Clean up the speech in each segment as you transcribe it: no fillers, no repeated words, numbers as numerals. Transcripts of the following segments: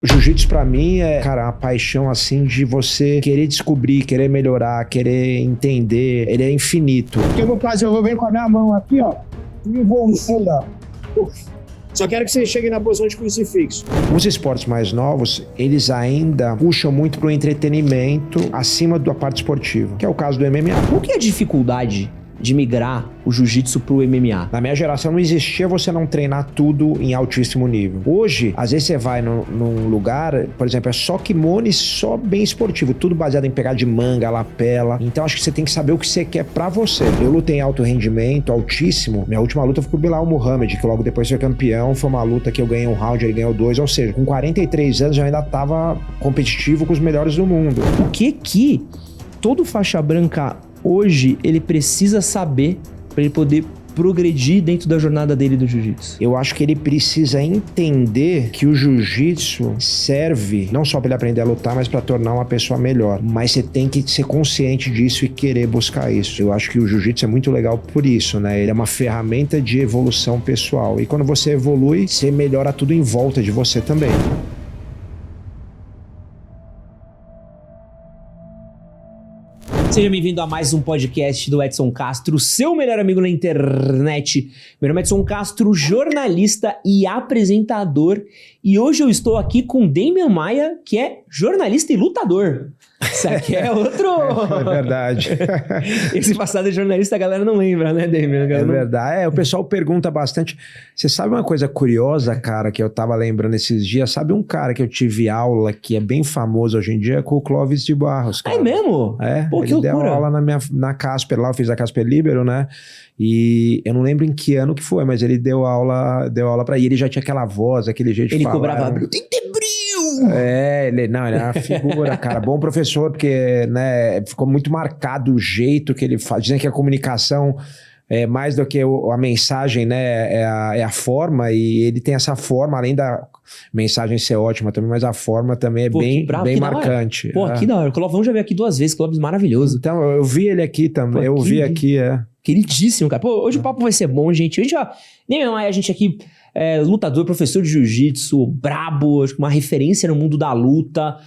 O jiu-jitsu pra mim é, cara, uma paixão assim de você querer descobrir, querer melhorar, querer entender. Ele é infinito. O que eu vou fazer? Eu vou vir com a minha mão aqui, ó, e vou andar. Só quero que você chegue na posição de crucifixo. Os esportes mais novos, eles ainda puxam muito pro entretenimento acima da parte esportiva, que é o caso do MMA. Qual que é a dificuldade de migrar o jiu-jitsu pro MMA? Na minha geração não existia você não treinar tudo em altíssimo nível. Hoje, às vezes você vai num lugar, por exemplo, é só kimono e só bem esportivo, tudo baseado em pegar de manga, lapela. Então acho que você tem que saber o que você quer pra você. Eu lutei em alto rendimento, altíssimo. Minha última luta foi com o Belal Muhammad, que logo depois foi campeão. Foi uma luta que eu ganhei um round, ele ganhou 2. Ou seja, com 43 anos eu ainda tava competitivo com os melhores do mundo. O que todo faixa branca hoje ele precisa saber para ele poder progredir dentro da jornada dele do jiu-jitsu? Eu acho que ele precisa entender que o jiu-jitsu serve não só para ele aprender a lutar, mas para tornar uma pessoa melhor. Mas você tem que ser consciente disso e querer buscar isso. Eu acho que o jiu-jitsu é muito legal por isso, né? Ele é uma ferramenta de evolução pessoal. E quando você evolui, você melhora tudo em volta de você também. Seja bem-vindo a mais um podcast do Edson Castro, seu melhor amigo na internet. Meu nome é Edson Castro, jornalista e apresentador. E hoje eu estou aqui com Damian Maia, que é jornalista e lutador. Isso aqui é outro... É verdade. Esse passado de jornalista a galera não lembra, né, Damian? É verdade. O pessoal pergunta bastante. Você sabe uma coisa curiosa, cara, que eu tava lembrando esses dias? Sabe um cara que eu tive aula, que é bem famoso hoje em dia, com o Clóvis de Barros, cara. É mesmo? É, pô, que ele deu loucura. aula na Casper lá, eu fiz a Casper Libero, né? E eu não lembro em que ano que foi, mas ele deu aula pra ele. Ele já tinha aquela voz, aquele jeito de falar. Ele cobrava bril. Ele é uma figura, cara. Bom professor, porque, né, ficou muito marcado o jeito que ele faz. Dizem que a comunicação é mais do que a mensagem, né? É a forma, e ele tem essa forma, além da mensagem ser ótima também, mas a forma também é bem marcante. Pô, que da hora. O Clóvis já veio aqui 2 vezes, Clóvis maravilhoso. Então, eu vi ele aqui também. Eu vi aqui, Queridíssimo, cara. Pô, hoje o papo vai ser bom, gente. Hoje, ó, nem mais a gente aqui lutador, professor de jiu-jitsu, brabo, acho que uma referência no mundo da luta,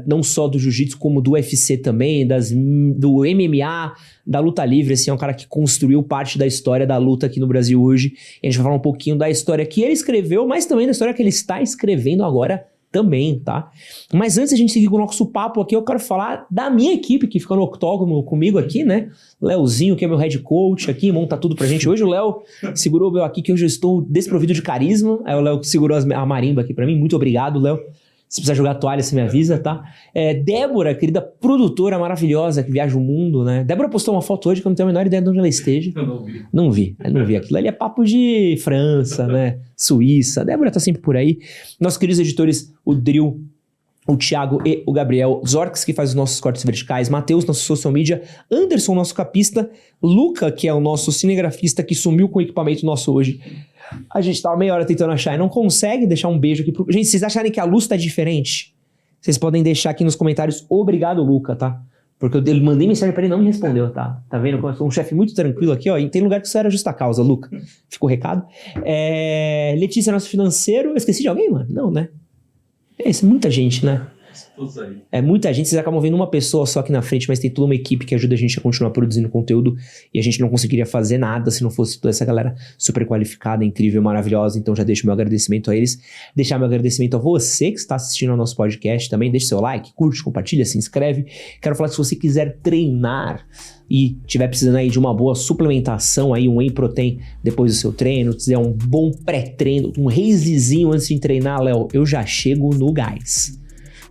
não só do jiu-jitsu, como do UFC também, do MMA, da luta livre, assim, é um cara que construiu parte da história da luta aqui no Brasil hoje. E a gente vai falar um pouquinho da história que ele escreveu, mas também da história que ele está escrevendo agora também, tá? Mas antes de a gente seguir com o nosso papo aqui, eu quero falar da minha equipe que fica no octógono comigo aqui, né? Leozinho, que é meu head coach aqui, monta tudo pra gente. Hoje o Léo segurou o meu aqui, que hoje eu estou desprovido de carisma. Aí o Léo segurou a marimba aqui pra mim. Muito obrigado, Léo. Se precisar jogar toalha, você me avisa, tá? Débora, querida produtora maravilhosa que viaja o mundo, né? Débora postou uma foto hoje que eu não tenho a menor ideia de onde ela esteja. Eu não vi. Não vi. Aquilo ali é papo de França, né? Suíça. A Débora tá sempre por aí. Nossos queridos editores, o Drill, o Thiago e o Gabriel, Zorx, que faz os nossos cortes verticais, Matheus, nosso social media, Anderson, nosso capista, Luca, que é o nosso cinegrafista que sumiu com o equipamento nosso hoje. A gente tava meia hora tentando achar e não consegue deixar um beijo aqui pro... Gente, se vocês acharem que a luz tá diferente, vocês podem deixar aqui nos comentários, obrigado, Luca, tá? Porque eu mandei mensagem pra ele e não me respondeu, tá? Tá vendo? Eu sou um chefe muito tranquilo aqui, ó. E tem lugar que isso era justa causa, Luca. Ficou o recado. Letícia, nosso financeiro. Eu esqueci de alguém, mano? Não, né? Isso é muita gente, né? É muita gente, vocês acabam vendo uma pessoa só aqui na frente, mas tem toda uma equipe que ajuda a gente a continuar produzindo conteúdo e a gente não conseguiria fazer nada se não fosse toda essa galera super qualificada, incrível, maravilhosa. Então já deixo meu agradecimento a eles, deixar meu agradecimento a você que está assistindo ao nosso podcast também, deixa seu like, curte, compartilha, se inscreve. Quero falar que se você quiser treinar e tiver precisando aí de uma boa suplementação, aí um whey protein depois do seu treino, quiser um bom pré-treino, um racezinho antes de treinar, Léo, eu já chego no gás.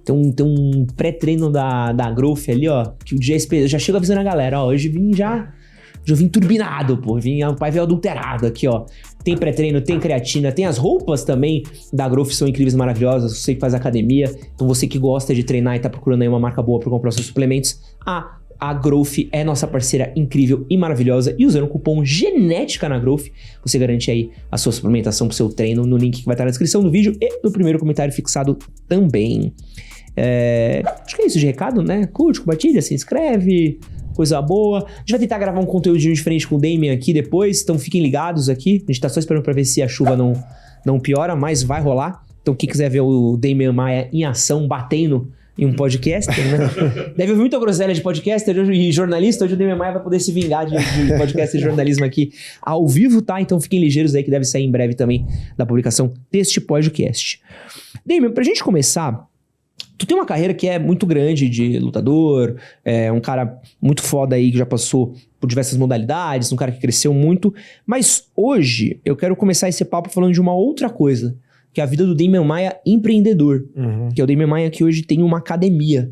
Tem um pré-treino da Growth ali, ó, que o dia eu já chego avisando a galera, ó, hoje já vim turbinado, pô, o pai veio adulterado aqui, ó. Tem pré-treino, tem creatina, tem as roupas também da Growth, são incríveis, maravilhosas, você que faz academia, então você que gosta de treinar e tá procurando aí uma marca boa pra comprar os seus suplementos, a Growth é nossa parceira incrível e maravilhosa, e usando o cupom GENETICA na Growth, você garante aí a sua suplementação pro seu treino no link que vai estar na descrição do vídeo e no primeiro comentário fixado também. Acho que é isso de recado, né? Curte, compartilha, se inscreve, coisa boa. A gente vai tentar gravar um conteúdo diferente com o Damian aqui depois, então fiquem ligados aqui. A gente tá só esperando pra ver se a chuva não piora, mas vai rolar. Então, quem quiser ver o Demian Maia em ação, batendo em um podcaster, né? Deve ouvir muita groselha de podcaster e jornalista. Hoje o Demian Maia vai poder se vingar de podcaster e jornalismo aqui ao vivo, tá? Então fiquem ligeiros aí que deve sair em breve também da publicação deste podcast. Demian, pra gente começar, tu tem uma carreira que é muito grande de lutador, é um cara muito foda aí que já passou por diversas modalidades, um cara que cresceu muito, mas hoje eu quero começar esse papo falando de uma outra coisa, que é a vida do Demian Maia empreendedor, que é o Demian Maia que hoje tem uma academia.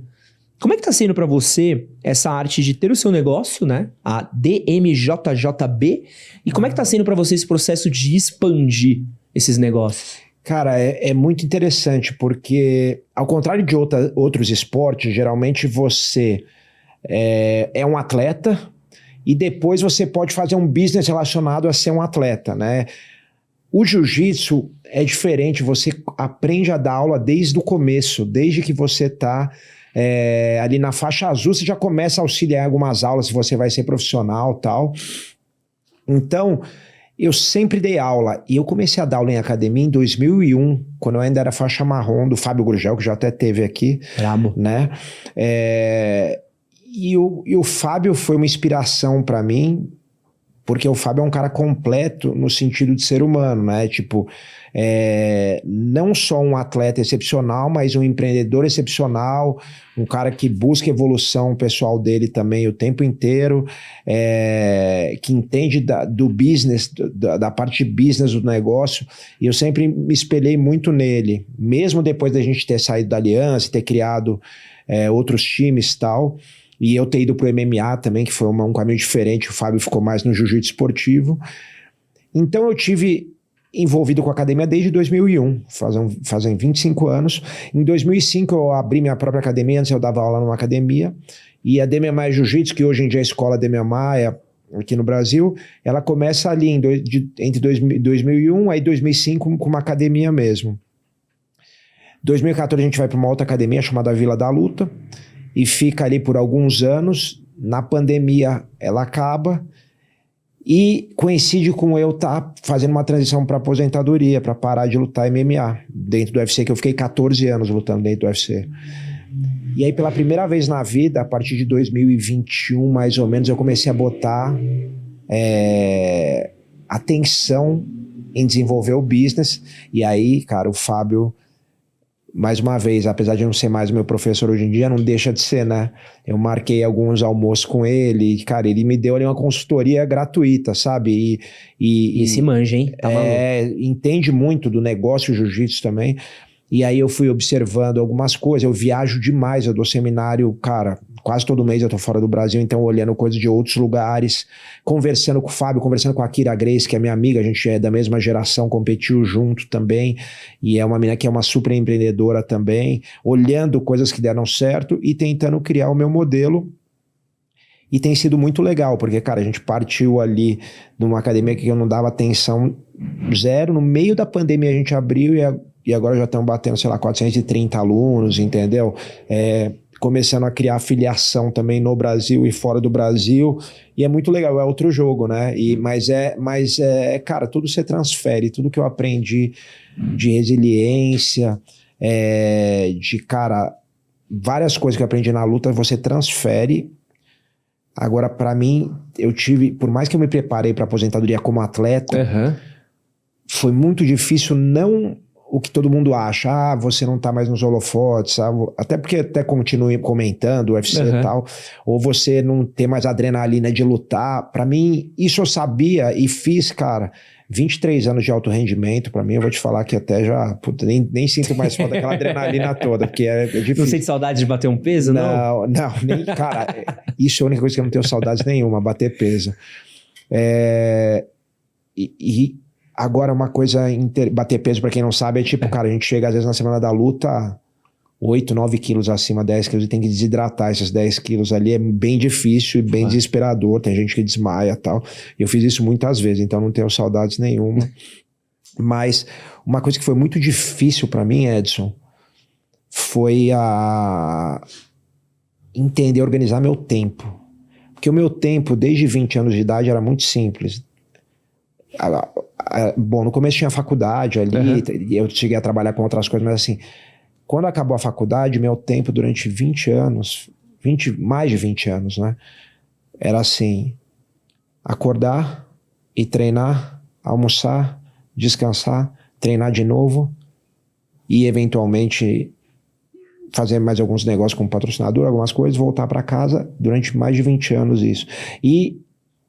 Como é que tá sendo pra você essa arte de ter o seu negócio, né? A DMJJB, e como é que tá sendo pra você esse processo de expandir esses negócios? Cara, é muito interessante, porque ao contrário de outros esportes, geralmente você é um atleta e depois você pode fazer um business relacionado a ser um atleta, né? O jiu-jitsu é diferente, você aprende a dar aula desde o começo, desde que você está ali na faixa azul, você já começa a auxiliar algumas aulas se você vai ser profissional e tal. Então, eu sempre dei aula, e eu comecei a dar aula em academia em 2001, quando eu ainda era faixa marrom do Fábio Gurgel, que já até teve aqui. Brabo. Né? E o Fábio foi uma inspiração para mim, porque o Fábio é um cara completo no sentido de ser humano, né? Tipo, não só um atleta excepcional, mas um empreendedor excepcional, um cara que busca evolução pessoal dele também o tempo inteiro, que entende do business, da parte business do negócio, e eu sempre me espelhei muito nele, mesmo depois da gente ter saído da Aliança, ter criado outros times e tal, e eu ter ido pro MMA também, que foi um caminho diferente, o Fábio ficou mais no jiu-jitsu esportivo. Então eu tive envolvido com a academia desde 2001, fazem 25 anos. Em 2005 eu abri minha própria academia, antes eu dava aula numa academia, e a Demian Maia Jiu-Jitsu, que hoje em dia é a escola Demian Maia, aqui no Brasil, ela começa ali entre 2001 e 2005 com uma academia mesmo. Em 2014 a gente vai para uma outra academia chamada Vila da Luta, e fica ali por alguns anos. Na pandemia ela acaba e coincide com eu estar fazendo uma transição para aposentadoria, para parar de lutar MMA dentro do UFC, que eu fiquei 14 anos lutando dentro do UFC. E aí pela primeira vez na vida, a partir de 2021 mais ou menos, eu comecei a botar atenção em desenvolver o business. E aí, cara, o Fábio, mais uma vez, apesar de não ser mais o meu professor hoje em dia, não deixa de ser, né? Eu marquei alguns almoços com ele, e, cara, ele me deu ali uma consultoria gratuita, sabe? E se manja, hein? Tá maluco. Entende muito do negócio jiu-jitsu também. E aí eu fui observando algumas coisas, eu viajo demais, eu dou seminário, cara, quase todo mês eu tô fora do Brasil, então olhando coisas de outros lugares, conversando com o Fábio, conversando com a Kira Grace, que é minha amiga, a gente é da mesma geração, competiu junto também, e é uma menina que é uma super empreendedora também, olhando coisas que deram certo e tentando criar o meu modelo. E tem sido muito legal, porque, cara, a gente partiu ali numa academia que eu não dava atenção zero, no meio da pandemia a gente abriu e agora já estamos batendo, sei lá, 430 alunos, entendeu? Começando a criar afiliação também no Brasil e fora do Brasil, e é muito legal, é outro jogo, né? Mas cara, tudo você transfere, tudo que eu aprendi de resiliência, cara, várias coisas que eu aprendi na luta, você transfere. Agora, pra mim, por mais que eu me preparei pra aposentadoria como atleta, foi muito difícil não o que todo mundo acha, você não tá mais nos holofotes, sabe? Até porque até continue comentando o UFC e tal, ou você não ter mais adrenalina de lutar. Pra mim, isso eu sabia e fiz, cara, 23 anos de alto rendimento. Pra mim, eu vou te falar que até já, puta, nem sinto mais falta daquela adrenalina toda, porque é difícil. Não sente saudade de bater um peso, não? Não, nem, cara, isso é a única coisa que eu não tenho saudades nenhuma, bater peso. Agora, uma coisa, bater peso, pra quem não sabe, é tipo, cara, a gente chega às vezes na semana da luta 8, 9 quilos acima, 10 quilos, e tem que desidratar esses 10 quilos ali, é bem difícil e bem desesperador, tem gente que desmaia e tal. Eu fiz isso muitas vezes, então não tenho saudades nenhuma. Mas uma coisa que foi muito difícil pra mim, Edson, foi entender, organizar meu tempo. Porque o meu tempo, desde 20 anos de idade, era muito simples. Bom, no começo tinha faculdade ali, e eu cheguei a trabalhar com outras coisas, mas assim, quando acabou a faculdade, meu tempo durante 20 anos, mais de 20 anos, né? Era assim, acordar e treinar, almoçar, descansar, treinar de novo e eventualmente fazer mais alguns negócios com patrocinador, algumas coisas, voltar para casa durante mais de 20 anos isso. E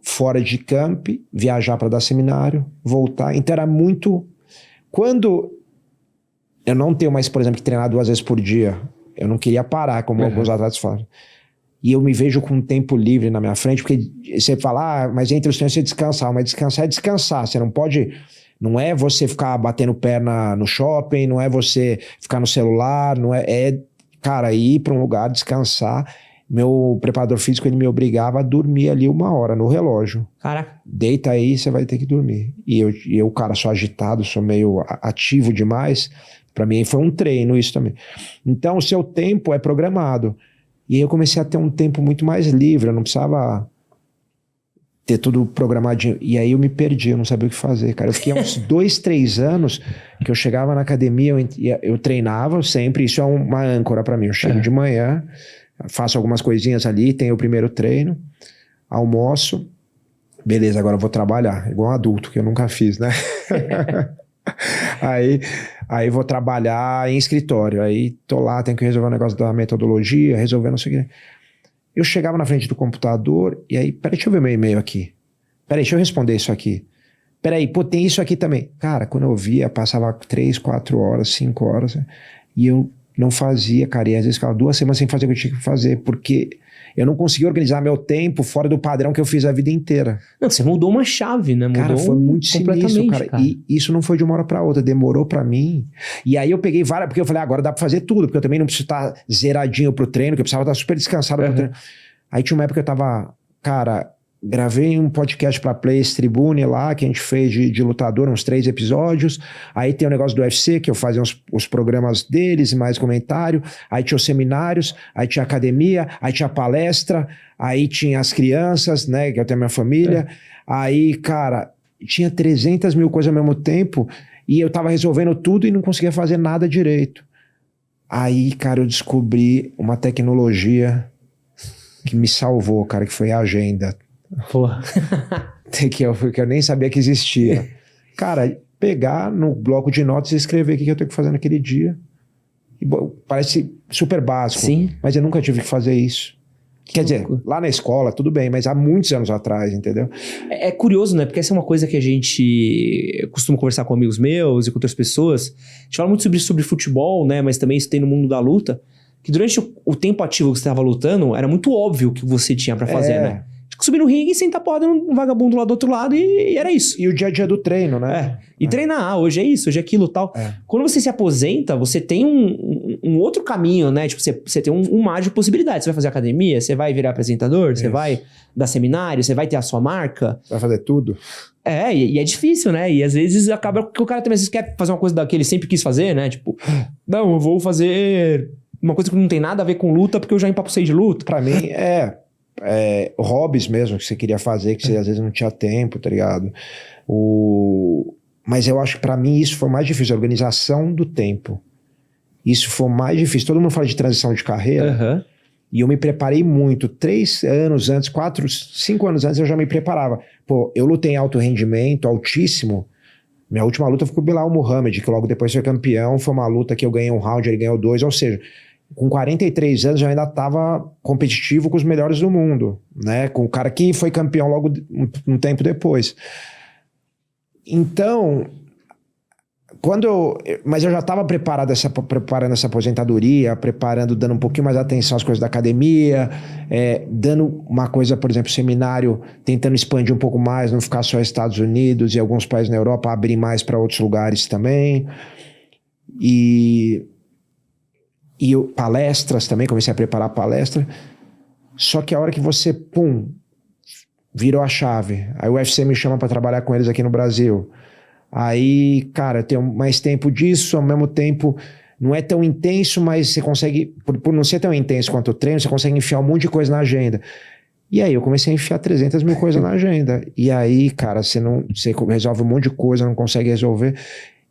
fora de camp, viajar para dar seminário, voltar. Então era muito... Quando eu não tenho mais, por exemplo, que treinar 2 vezes por dia, eu não queria parar, como alguns atletas falam. E eu me vejo com um tempo livre na minha frente, porque você fala, mas entre os treinos você descansar. Mas descansar é descansar. Você não pode... Não é você ficar batendo perna no shopping, não é você ficar no celular, não é cara, ir para um lugar, descansar. Meu preparador físico, ele me obrigava a dormir ali 1 hora no relógio. Caraca. Deita aí, você vai ter que dormir. E eu, cara, sou agitado, sou meio ativo demais. Para mim foi um treino isso também. Então o seu tempo é programado. E aí eu comecei a ter um tempo muito mais livre, eu não precisava ter tudo programadinho. E aí eu me perdi, eu não sabia o que fazer, cara. Eu fiquei uns 2, 3 anos que eu chegava na academia, eu treinava sempre, isso é uma âncora para mim. Eu chego de manhã, faço algumas coisinhas ali, tenho o primeiro treino, almoço, beleza, agora eu vou trabalhar, igual um adulto, que eu nunca fiz, né? Aí vou trabalhar em escritório, aí tô lá, tenho que resolver um negócio da metodologia, resolver não sei o que. Eu chegava na frente do computador e aí, peraí, deixa eu ver meu e-mail aqui. Peraí, deixa eu responder isso aqui. Peraí, pô, tem isso aqui também. Cara, quando eu via, passava 3, 4 horas, 5 horas, e eu não fazia, cara, e às vezes ficava 2 semanas sem fazer o que eu tinha que fazer, porque eu não conseguia organizar meu tempo fora do padrão que eu fiz a vida inteira. Não, você mudou uma chave, né? Mudou, cara, foi muito sinistro, cara. E isso não foi de uma hora pra outra, demorou pra mim. E aí eu peguei várias, porque eu falei, agora dá pra fazer tudo, porque eu também não preciso estar zeradinho pro treino, que eu precisava estar super descansado pro treino. Aí tinha uma época que eu tava, cara, gravei um podcast pra Players Tribune lá, que a gente fez de lutador, uns 3 episódios. Aí tem o negócio do UFC, que eu fazia os programas deles, mais comentário. Aí tinha os seminários, aí tinha academia, aí tinha palestra, aí tinha as crianças, né, que eu tenho minha família. Aí, cara, tinha 300 mil coisas ao mesmo tempo e eu tava resolvendo tudo e não conseguia fazer nada direito. Aí, cara, eu descobri uma tecnologia que me salvou, cara, que foi a agenda. Porra. que eu nem sabia que existia. Cara, pegar no bloco de notas e escrever o que eu tenho que fazer naquele dia. E, parece super básico. Sim. Mas eu nunca tive que fazer isso. Quer dizer, lá na escola, tudo bem, mas há muitos anos atrás, entendeu? É curioso, né? Porque essa é uma coisa que a gente costuma conversar com amigos meus e com outras pessoas. A gente fala muito sobre futebol, né? Mas também isso tem no mundo da luta. Que durante o tempo ativo que você estava lutando, era muito óbvio o que você tinha pra fazer, né? Subir no ringue e sentar porrada num vagabundo lá do outro lado e era isso. E o dia a dia do treino, né? E treinar, hoje é isso, hoje é aquilo e tal. Quando você se aposenta, você tem um outro caminho, né? Tipo, você tem um mar de possibilidades. Você vai fazer academia, você vai virar apresentador, você vai dar seminário, você vai ter a sua marca. Vai fazer tudo. E é difícil, né? E às vezes acaba que o cara também às vezes quer fazer uma coisa que ele sempre quis fazer, né? Tipo, não, eu vou fazer uma coisa que não tem nada a ver com luta porque eu já empapucei de luta. Pra mim, hobbies mesmo que você queria fazer, que você às vezes não tinha tempo, tá ligado? Mas eu acho que pra mim isso foi mais difícil, a organização do tempo. Isso foi mais difícil. Todo mundo fala de transição de carreira, e eu me preparei muito. 3 anos antes, 4, 5 anos antes eu já me preparava. Pô, eu lutei em alto rendimento, altíssimo. Minha última luta foi com o Bilal Muhammad, que logo depois foi campeão. Foi uma luta que eu ganhei 1 round, ele ganhou 2, ou seja... Com 43 anos, eu ainda estava competitivo com os melhores do mundo, né? Com o cara que foi campeão logo um tempo depois. Então, mas eu já estava preparando essa aposentadoria, dando um pouquinho mais atenção às coisas da academia, dando uma coisa, por exemplo, seminário, tentando expandir um pouco mais, não ficar só Estados Unidos e alguns países na Europa, abrir mais para outros lugares também. E palestras também, comecei a preparar palestra. Só que a hora que você, virou a chave. Aí o UFC me chama para trabalhar com eles aqui no Brasil. Aí, cara, eu tenho mais tempo disso, ao mesmo tempo não é tão intenso, mas você consegue, por não ser tão intenso quanto o treino, você consegue enfiar um monte de coisa na agenda. E aí eu comecei a enfiar 300 mil coisas na agenda. E aí, cara, você resolve um monte de coisa, não consegue resolver.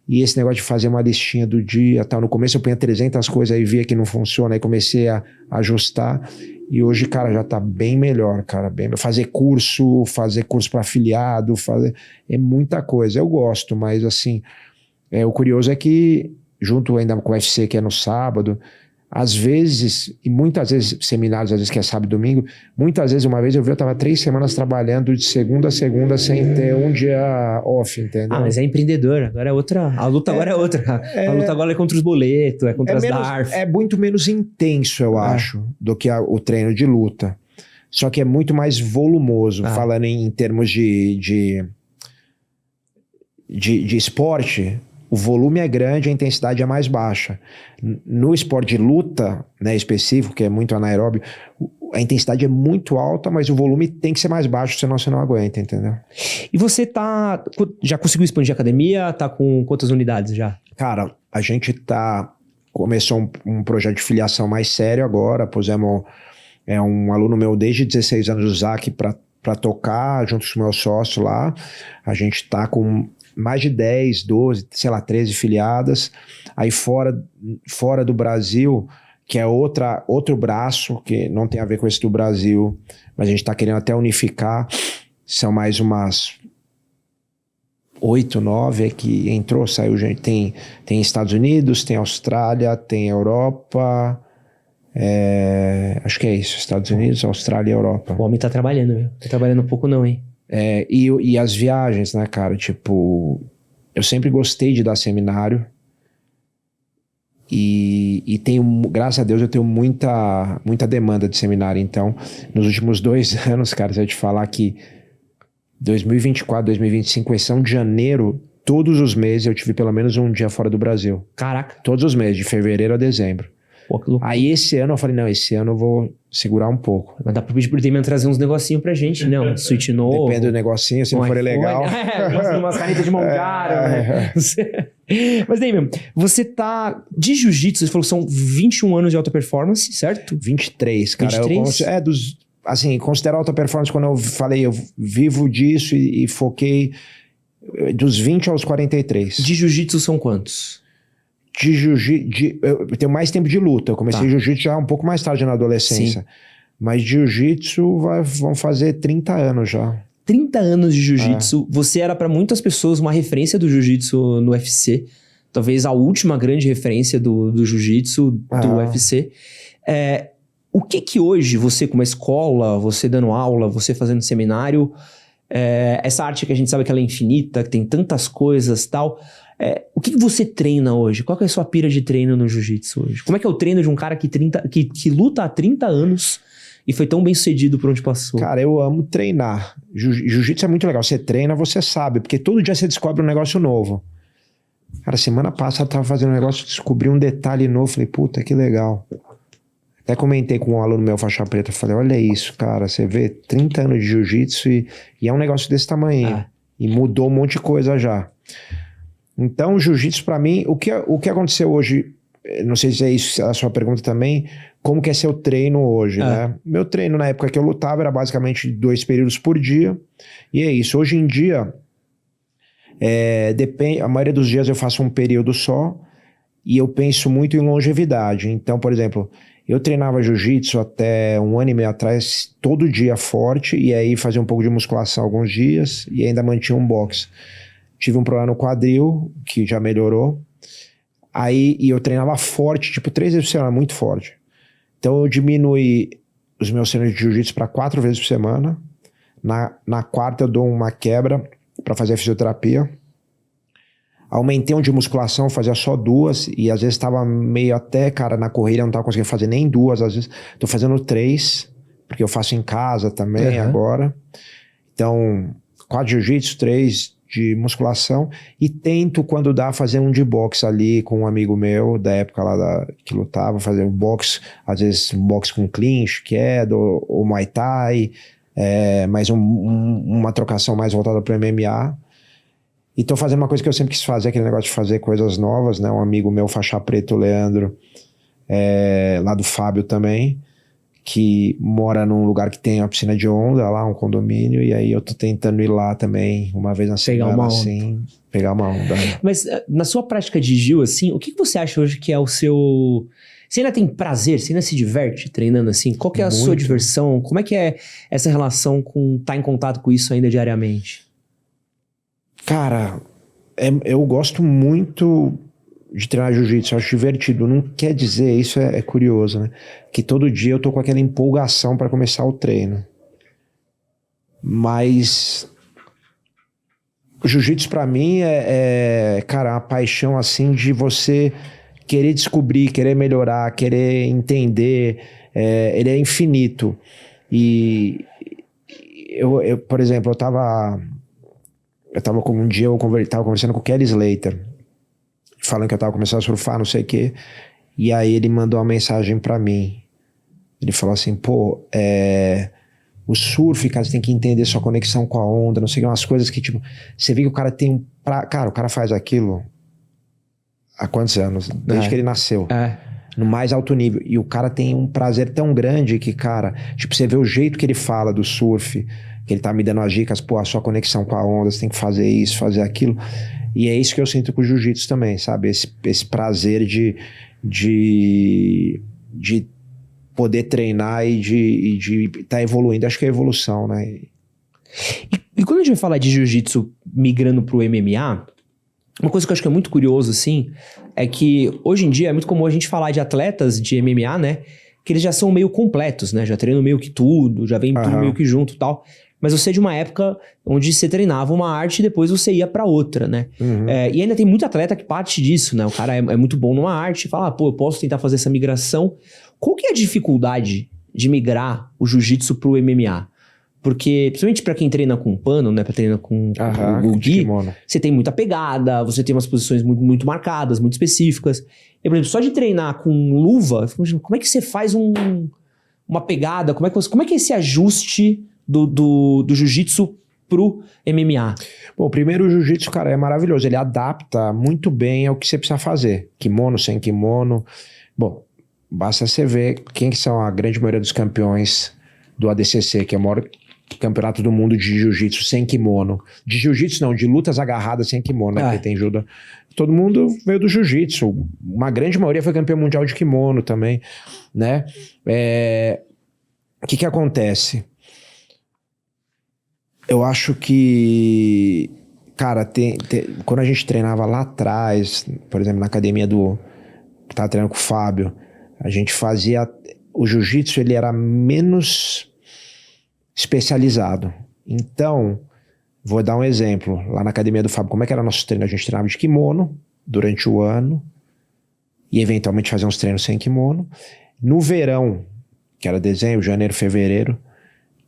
E esse negócio de fazer uma listinha do dia, tal. No começo eu punha 300 coisas, aí via que não funciona, aí comecei a ajustar. E hoje, cara, já tá bem melhor, cara. Fazer curso para afiliado, é muita coisa. Eu gosto, mas assim, o curioso é que, junto ainda com o UFC, que é no sábado, às vezes, e muitas vezes, seminários, às vezes que é sábado e domingo, muitas vezes, uma vez eu tava 3 semanas trabalhando de segunda a segunda sem ter um dia off, entendeu? Ah, mas é empreendedor, agora é outra, a luta agora é outra. A luta agora é contra os boletos, é contra as DARF. É muito menos intenso, eu acho, do que o treino de luta. Só que é muito mais volumoso, falando em termos de esporte. O volume é grande, a intensidade é mais baixa. No esporte de luta, né, específico, que é muito anaeróbio, a intensidade é muito alta, mas o volume tem que ser mais baixo, senão você não aguenta, entendeu? E você já conseguiu expandir a academia? Tá com quantas unidades já? Cara, a gente começou um projeto de filiação mais sério agora, pusemos um aluno meu desde 16 anos, o Zac, para tocar junto com o meu sócio lá. A gente tá com mais de 10, 12, sei lá, 13 filiadas. Aí fora do Brasil, que é outro braço, que não tem a ver com esse do Brasil, mas a gente tá querendo até unificar. São mais umas 8, 9 que entrou, saiu gente. Tem Estados Unidos, tem Austrália, tem Europa. Acho que é isso, Estados Unidos, Austrália e Europa. O homem tá trabalhando, viu? Tá trabalhando pouco não, hein? E as viagens, né, cara? Tipo, eu sempre gostei de dar seminário e tenho, graças a Deus, eu tenho muita demanda de seminário. Então, nos últimos 2 anos, cara, se eu te falar que 2024, 2025, exceção de janeiro, todos os meses eu tive pelo menos um dia fora do Brasil. Caraca. Todos os meses, de fevereiro a dezembro. Pô, que loucura. Aí esse ano eu falei, não, esse ano eu vou segurar um pouco. Mas dá pra pedir pro Damian trazer uns negocinhos pra gente, né? Um suíte novo. Depende do negocinho, se não for legal. Umas canetas de mão cara, né? Mas, Damian, você tá de jiu-jitsu, você falou que são 21 anos de alta performance, certo? 23, cara. 23? Considero alta performance quando eu falei, eu vivo disso e foquei dos 20 aos 43. De jiu-jitsu são quantos? De jiu-jitsu, eu tenho mais tempo de luta. Eu comecei jiu-jitsu já um pouco mais tarde na adolescência. Sim. Mas jiu-jitsu vão fazer 30 anos já. 30 anos de jiu-jitsu. Você era para muitas pessoas uma referência do jiu-jitsu no UFC. Talvez a última grande referência do jiu-jitsu do UFC. O que hoje você, como escola, você dando aula, você fazendo seminário, essa arte que a gente sabe que ela é infinita, que tem tantas coisas e tal... o que você treina hoje? Qual que é a sua pira de treino no jiu-jitsu hoje? Como é que é o treino de um cara que luta há 30 anos e foi tão bem sucedido por onde passou? Cara, eu amo treinar. Jiu-jitsu é muito legal. Você treina, você sabe, porque todo dia você descobre um negócio novo. Cara, semana passada eu tava fazendo um negócio, descobri um detalhe novo, falei, puta, que legal. Até comentei com um aluno meu, faixa preta, falei, olha isso, cara, você vê 30 anos de jiu-jitsu e é um negócio desse tamanho. E mudou um monte de coisa já. Então, o jiu-jitsu pra mim, o que aconteceu hoje, não sei se é isso a sua pergunta também, como que é seu treino hoje, né? Meu treino na época que eu lutava era basicamente 2 períodos por dia, e é isso. Hoje em dia, a maioria dos dias eu faço um período só, e eu penso muito em longevidade. Então, por exemplo, eu treinava jiu-jitsu até 1 ano e meio atrás, todo dia forte, e aí fazia um pouco de musculação alguns dias, e ainda mantinha um boxe. Tive um problema no quadril, que já melhorou. E eu treinava forte, tipo 3 vezes por semana, muito forte. Então eu diminui os meus treinos de jiu-jitsu para 4 vezes por semana. Na quarta eu dou uma quebra para fazer a fisioterapia. Aumentei um de musculação, fazia só 2. E às vezes estava meio até, cara, na corrida eu não estava conseguindo fazer nem 2. Às vezes tô fazendo 3, porque eu faço em casa também agora. Então, 4 de jiu-jitsu, 3 de musculação, e tento, quando dá, fazer um de boxe ali com um amigo meu, da época lá que lutava, fazer um boxe, às vezes um boxe com clinch, queda, ou Muay Thai, mas uma trocação mais voltada para o MMA. E tô fazendo uma coisa que eu sempre quis fazer, aquele negócio de fazer coisas novas, né? Um amigo meu, faixa preta, o Leandro, lá do Fábio também, que mora num lugar que tem uma piscina de onda lá, um condomínio, e aí eu tô tentando ir lá também, uma vez na semana, assim, pegar uma onda. Mas na sua prática de Jiu, assim, o que você acha hoje que é o seu... Você ainda tem prazer? Você ainda se diverte treinando assim? Qual que é a sua diversão? Como é que é essa relação com estar em contato com isso ainda diariamente? Cara, eu gosto muito de treinar jiu-jitsu, eu acho divertido. Não quer dizer, isso é curioso, né? Que todo dia eu tô com aquela empolgação para começar o treino. Mas o jiu-jitsu pra mim cara, uma paixão assim de você querer descobrir, querer melhorar, querer entender. Ele é infinito. E eu por exemplo, eu tava um dia eu tava conversando com o Kelly Slater, falando que eu tava começando a surfar, não sei o quê. E aí ele mandou uma mensagem pra mim. Ele falou assim, pô, o surf, cara, você tem que entender sua conexão com a onda, não sei o que, umas coisas que, tipo, você vê que o cara tem cara, o cara faz aquilo há quantos anos? Desde que ele nasceu. No mais alto nível. E o cara tem um prazer tão grande que, cara, tipo, você vê o jeito que ele fala do surf, que ele tá me dando as dicas, pô, a sua conexão com a onda, você tem que fazer isso, fazer aquilo. E é isso que eu sinto com o jiu-jitsu também, sabe? Esse prazer de poder treinar e de tá evoluindo. Acho que é evolução, né? E quando a gente vai falar de jiu-jitsu migrando pro MMA, uma coisa que eu acho que é muito curioso, assim, é que hoje em dia é muito comum a gente falar de atletas de MMA, né? Que eles já são meio completos, né? Já treinam meio que tudo, já vem tudo meio que junto e tal. Mas você é de uma época onde você treinava uma arte e depois você ia pra outra, né? E ainda tem muito atleta que parte disso, né? O cara é muito bom numa arte e fala, pô, eu posso tentar fazer essa migração. Qual que é a dificuldade de migrar o jiu-jitsu pro MMA? Porque, principalmente pra quem treina com pano, né? Pra treinar com o gi, você tem muita pegada, você tem umas posições muito, muito marcadas, muito específicas. E, por exemplo, só de treinar com luva, como é que você faz uma pegada? Como é que é esse ajuste do jiu-jitsu pro MMA? Bom, primeiro o jiu-jitsu, cara, é maravilhoso. Ele adapta muito bem ao que você precisa fazer. Kimono, sem kimono. Bom, basta você ver quem que são a grande maioria dos campeões do ADCC, que é o maior campeonato do mundo de jiu-jitsu sem kimono. De jiu-jitsu não, de lutas agarradas sem kimono, né? Porque tem judo. Todo mundo veio do jiu-jitsu. Uma grande maioria foi campeão mundial de kimono também, né? O que acontece? Eu acho que, cara, quando a gente treinava lá atrás, por exemplo, na academia que tava treinando com o Fábio, a gente fazia... O jiu-jitsu, ele era menos especializado. Então, vou dar um exemplo. Lá na academia do Fábio, como é que era nosso treino? A gente treinava de kimono durante o ano e eventualmente fazia uns treinos sem kimono. No verão, que era dezembro, janeiro, fevereiro,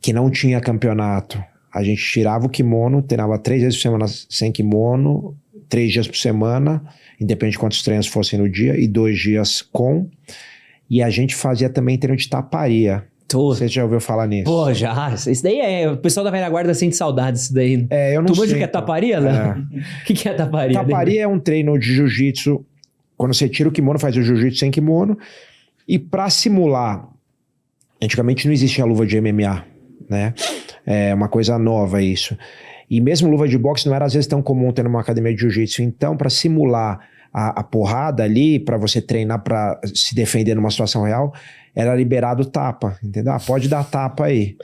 que não tinha campeonato, a gente tirava o kimono, treinava 3 vezes por semana sem kimono, 3 dias por semana, independente de quantos treinos fossem no dia, e 2 dias com. E a gente fazia também treino de taparia. Você já ouviu falar nisso? Pô, já. Isso daí o pessoal da velha guarda sente saudade disso daí. Eu não sei. Tu manja o que é taparia, né? O que é taparia? Taparia é um treino de jiu-jitsu. Quando você tira o kimono, faz o jiu-jitsu sem kimono. E pra simular... Antigamente não existia luva de MMA, né? É uma coisa nova isso. E mesmo luva de boxe não era às vezes tão comum ter numa academia de jiu-jitsu. Então, pra simular a porrada ali, pra você treinar pra se defender numa situação real, era liberado tapa, entendeu? Pode dar tapa aí.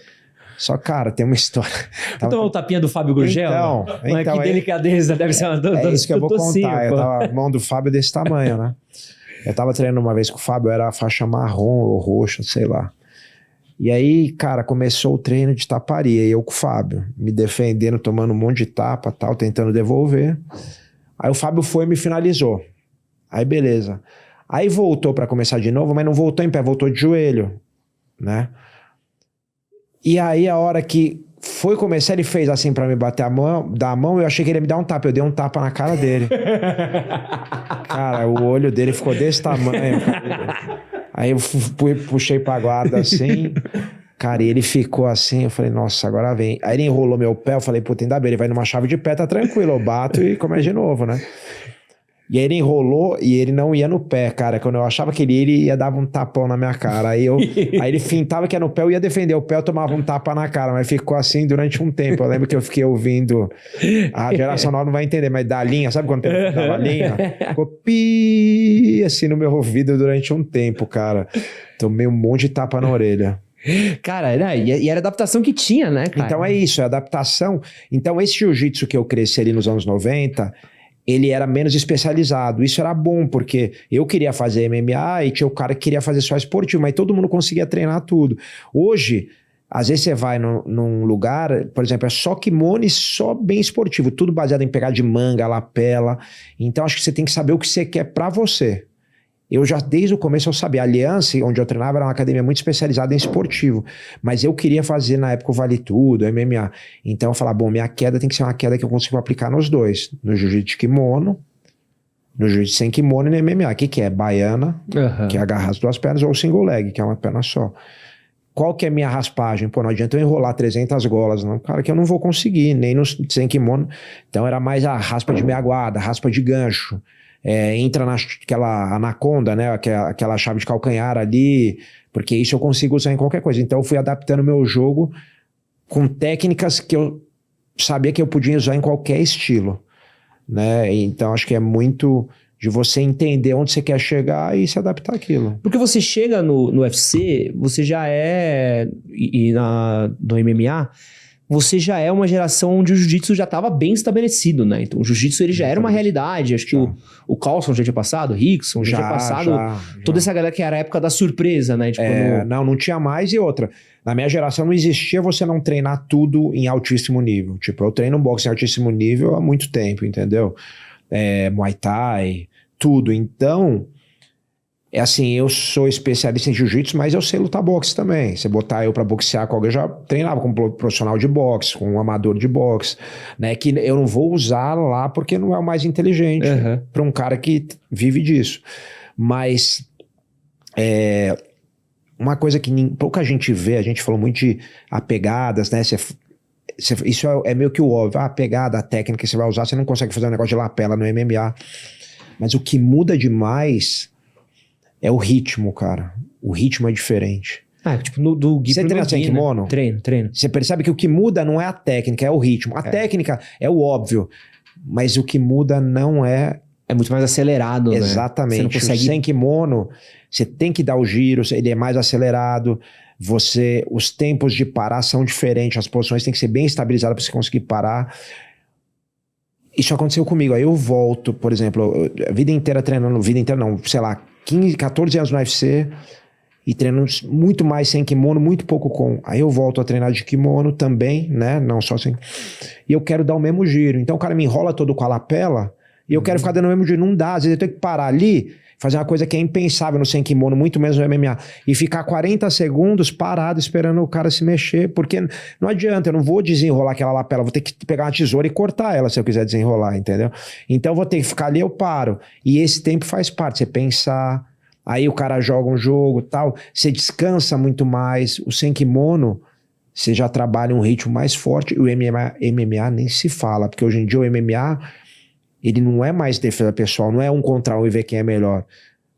Só, cara, tem uma história. Então, o tapinha do Fábio Gurgel? Então, que delicadeza, deve ser uma... É isso que eu vou contar. A mão do Fábio desse tamanho, né? Eu tava treinando uma vez com o Fábio, era a faixa marrom ou roxa, sei lá. E aí, cara, começou o treino de taparia, e eu com o Fábio, me defendendo, tomando um monte de tapa, tal, tentando devolver. Aí o Fábio foi e me finalizou. Aí beleza. Aí voltou pra começar de novo, mas não voltou em pé, voltou de joelho, né? E aí a hora que foi começar, ele fez assim pra me bater dar a mão, eu achei que ele ia me dar um tapa, eu dei um tapa na cara dele. Cara, o olho dele ficou desse tamanho. Aí eu puxei pra guarda assim, cara, e ele ficou assim, eu falei, nossa, agora vem. Aí ele enrolou meu pé, eu falei, puta, ainda bem, ele vai numa chave de pé, tá tranquilo, eu bato e começa de novo, né? E aí ele enrolou e ele não ia no pé, cara. Quando eu achava que ele ia dar um tapão na minha cara. Aí ele fintava que ia no pé, eu ia defender o pé, eu tomava um tapa na cara. Mas ficou assim durante um tempo. Eu lembro que eu fiquei ouvindo... A geração nova não vai entender, mas da linha, sabe quando dava linha? Ficou pi assim no meu ouvido durante um tempo, cara. Tomei um monte de tapa na orelha. Cara, e era a adaptação que tinha, né, cara? Então é isso, é adaptação. Então esse jiu-jitsu que eu cresci ali nos anos 90... ele era menos especializado. Isso era bom, porque eu queria fazer MMA e tinha o cara que queria fazer só esportivo, mas todo mundo conseguia treinar tudo. Hoje, às vezes você vai num lugar, por exemplo, é só kimono e só bem esportivo, tudo baseado em pegar de manga, lapela. Então, acho que você tem que saber o que você quer pra você. Eu já, desde o começo, eu sabia. A Aliança, onde eu treinava, era uma academia muito especializada em esportivo. Mas eu queria fazer, na época, o Vale Tudo, o MMA. Então, eu falava, bom, minha queda tem que ser uma queda que eu consigo aplicar nos dois. No jiu-jitsu kimono, no jiu-jitsu sem kimono e no MMA. O que é? Baiana, que é agarrar as duas pernas, ou single leg, que é uma perna só. Qual que é a minha raspagem? Pô, não adianta eu enrolar 300 golas, não. Cara, que eu não vou conseguir, nem no sem kimono. Então, era mais a raspa de meia guarda, raspa de gancho. Entra naquela anaconda, né? Aquela chave de calcanhar ali, porque isso eu consigo usar em qualquer coisa. Então eu fui adaptando meu jogo com técnicas que eu sabia que eu podia usar em qualquer estilo, né? Então acho que é muito de você entender onde você quer chegar e se adaptar àquilo. Porque você chega no UFC, você já no MMA, você já é uma geração onde o jiu-jitsu já estava bem estabelecido, né? Então o jiu-jitsu ele já era uma realidade. Acho que o Carlson já tinha passado, o Rickson já tinha passado. Toda essa galera que era a época da surpresa, né? Tipo, não tinha mais. E outra, na minha geração não existia você não treinar tudo em altíssimo nível. Tipo, eu treino boxe em altíssimo nível há muito tempo, entendeu? Muay Thai, tudo. Então... é assim, eu sou especialista em jiu-jitsu, mas eu sei lutar boxe também. Se botar eu pra boxear com alguém, eu já treinava como profissional de boxe, com um amador de boxe, né? Que eu não vou usar lá porque não é o mais inteligente pra um cara que vive disso. Mas uma coisa que pouca gente vê, a gente falou muito de apegadas, né? Isso é meio que o óbvio. A pegada, a técnica que você vai usar, você não consegue fazer um negócio de lapela no MMA. Mas o que muda demais... é o ritmo, cara. O ritmo é diferente. Tipo, do Gui. Você treina sem kimono? Né? Treino. Você percebe que o que muda não é a técnica, é o ritmo. A técnica é o óbvio, mas o que muda não é... é muito mais acelerado, exatamente. Né? Você não consegue... sem kimono, você tem que dar o giro, ele é mais acelerado. Os tempos de parar são diferentes, as posições têm que ser bem estabilizadas para você conseguir parar. Isso aconteceu comigo. Aí eu volto, por exemplo, a vida inteira treinando, sei lá, 14 anos no UFC e treinando muito mais sem kimono, muito pouco com. Aí eu volto a treinar de kimono também, né? Não só sem. E eu quero dar o mesmo giro. Então o cara me enrola todo com a lapela e eu quero ficar dando o mesmo giro. Não dá. Às vezes eu tenho que parar ali, fazer uma coisa que é impensável no sem kimono, muito menos no MMA, e ficar 40 segundos parado esperando o cara se mexer, porque não adianta, eu não vou desenrolar aquela lapela, vou ter que pegar uma tesoura e cortar ela se eu quiser desenrolar, entendeu? Então eu vou ter que ficar ali, eu paro. E esse tempo faz parte, você pensar, aí o cara joga um jogo tal, você descansa muito mais. O sem kimono, você já trabalha um ritmo mais forte, e o MMA nem se fala, porque hoje em dia o MMA... ele não é mais defesa pessoal, não é um contra um e ver quem é melhor.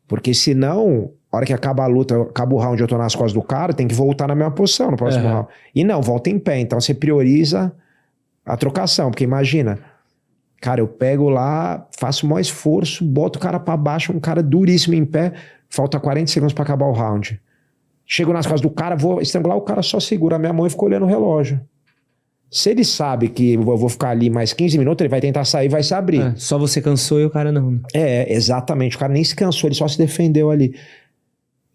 Porque senão, a hora que acaba a luta, acaba o round, eu tô nas costas do cara, tem que voltar na mesma posição no próximo round. E não, volta em pé. Então você prioriza a trocação. Porque imagina, cara, eu pego lá, faço o maior esforço, boto o cara pra baixo, um cara duríssimo em pé, falta 40 segundos pra acabar o round. Chego nas costas do cara, vou estrangular, o cara só segura a minha mão e fica olhando o relógio. Se ele sabe que eu vou ficar ali mais 15 minutos, ele vai tentar sair e vai se abrir. Só você cansou e o cara não. Exatamente. O cara nem se cansou, ele só se defendeu ali.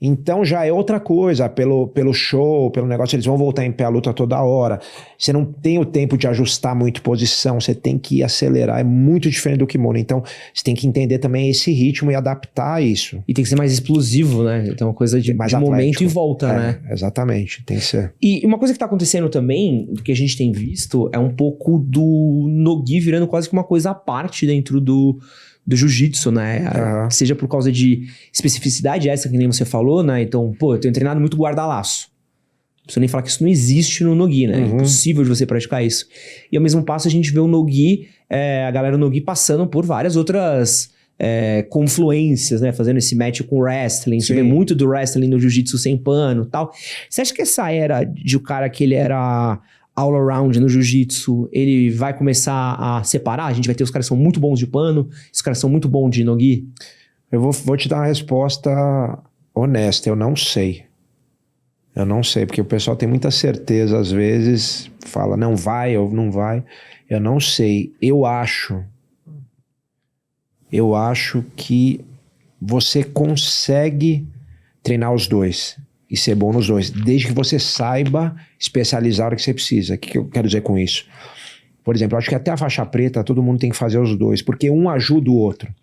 Então já é outra coisa, pelo show, pelo negócio, eles vão voltar em pé a luta toda hora. Você não tem o tempo de ajustar muito posição, você tem que acelerar, é muito diferente do kimono. Então você tem que entender também esse ritmo e adaptar isso. E tem que ser mais explosivo, né? Então uma coisa de momento e volta, né? Exatamente, tem que ser. E uma coisa que tá acontecendo também, do que a gente tem visto, é um pouco do no-gi virando quase que uma coisa à parte dentro do jiu-jitsu, né? Seja por causa de especificidade essa que nem você falou, né? Então, eu tenho treinado muito guarda-laço. Não preciso nem falar que isso não existe no no-gi, né? É impossível de você praticar isso. E ao mesmo passo a gente vê o no-gi, a galera no no-gi passando por várias outras confluências, né? Fazendo esse match com o wrestling. Você vê muito do wrestling no jiu-jitsu sem pano e tal. Você acha que essa era de o cara que ele era all around no jiu-jitsu, ele vai começar a separar? A gente vai ter os caras que são muito bons de pano, os caras são muito bons de no-gi? Eu vou te dar uma resposta honesta, eu não sei. Eu não sei, porque o pessoal tem muita certeza, às vezes, fala, não vai ou não vai. Eu não sei. Eu acho que você consegue treinar os dois e ser bom nos dois, desde que você saiba especializar o que você precisa. O que eu quero dizer com isso? Por exemplo, eu acho que até a faixa preta, todo mundo tem que fazer os dois, porque um ajuda o outro.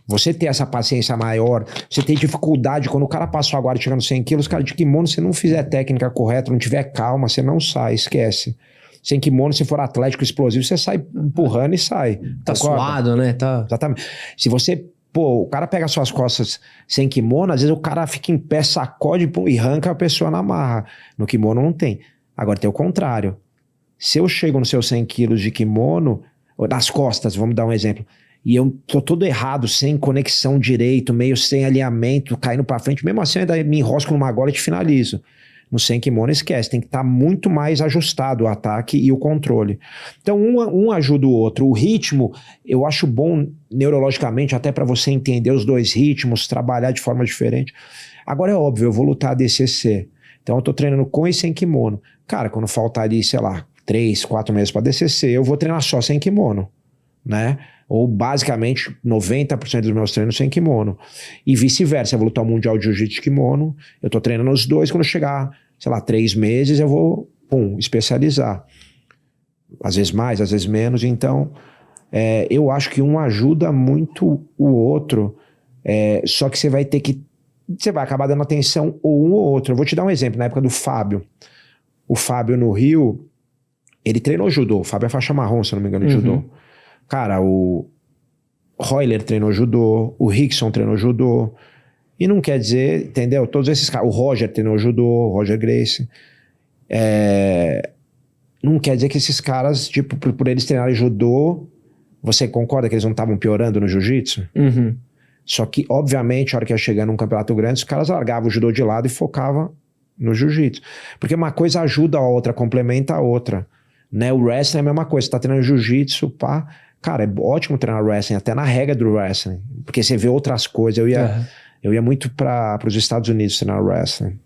Você ter essa paciência maior, você ter dificuldade, quando o cara passa agora chegando 100 quilos, cara, de kimono, se não fizer a técnica correta, não tiver calma, você não sai, esquece. Sem kimono, se for atlético, explosivo, você sai empurrando e sai. Tá concorda? suado, né? Tá... Exatamente. Se você, o cara pega suas costas sem kimono, às vezes o cara fica em pé, sacode e arranca a pessoa na marra. No kimono não tem. Agora tem o contrário. Se eu chego nos seus 100 quilos de kimono, nas costas, vamos dar um exemplo, e eu tô todo errado, sem conexão direito, meio sem alinhamento, caindo pra frente, mesmo assim eu ainda me enrosco numa gola e te finalizo. No sem kimono, esquece, tem que estar muito mais ajustado o ataque e o controle. Então um ajuda o outro. O ritmo, eu acho bom neurologicamente, até para você entender os dois ritmos, trabalhar de forma diferente. Agora é óbvio, eu vou lutar DCC, então eu tô treinando com e sem kimono. Cara, quando faltar ali, sei lá, 3, 4 meses para DCC, eu vou treinar só sem kimono, né? Ou basicamente 90% dos meus treinos sem kimono. E vice-versa, eu vou lutar o Mundial de Jiu-Jitsu de kimono, eu tô treinando os dois, quando chegar, sei lá, 3 meses eu vou, especializar. Às vezes mais, às vezes menos, então eu acho que um ajuda muito o outro, só que você vai acabar dando atenção ou um ou outro. Eu vou te dar um exemplo, na época do Fábio. O Fábio no Rio, ele treinou judô, o Fábio é faixa marrom, se eu não me engano, de judô. Cara, o Royler treinou judô, o Rickson treinou judô, e não quer dizer, entendeu? Todos esses caras, o Roger treinou judô, o Roger Gracie, não quer dizer que esses caras, tipo, por eles treinarem judô, você concorda que eles não estavam piorando no jiu-jitsu? Só que, obviamente, a hora que ia chegar num campeonato grande, os caras largavam o judô de lado e focavam no jiu-jitsu. Porque uma coisa ajuda a outra, complementa a outra, né? O wrestling é a mesma coisa, você tá treinando jiu-jitsu, pá... Cara, é ótimo treinar wrestling, até na regra do wrestling, porque você vê outras coisas. Eu ia muito para os Estados Unidos treinar wrestling.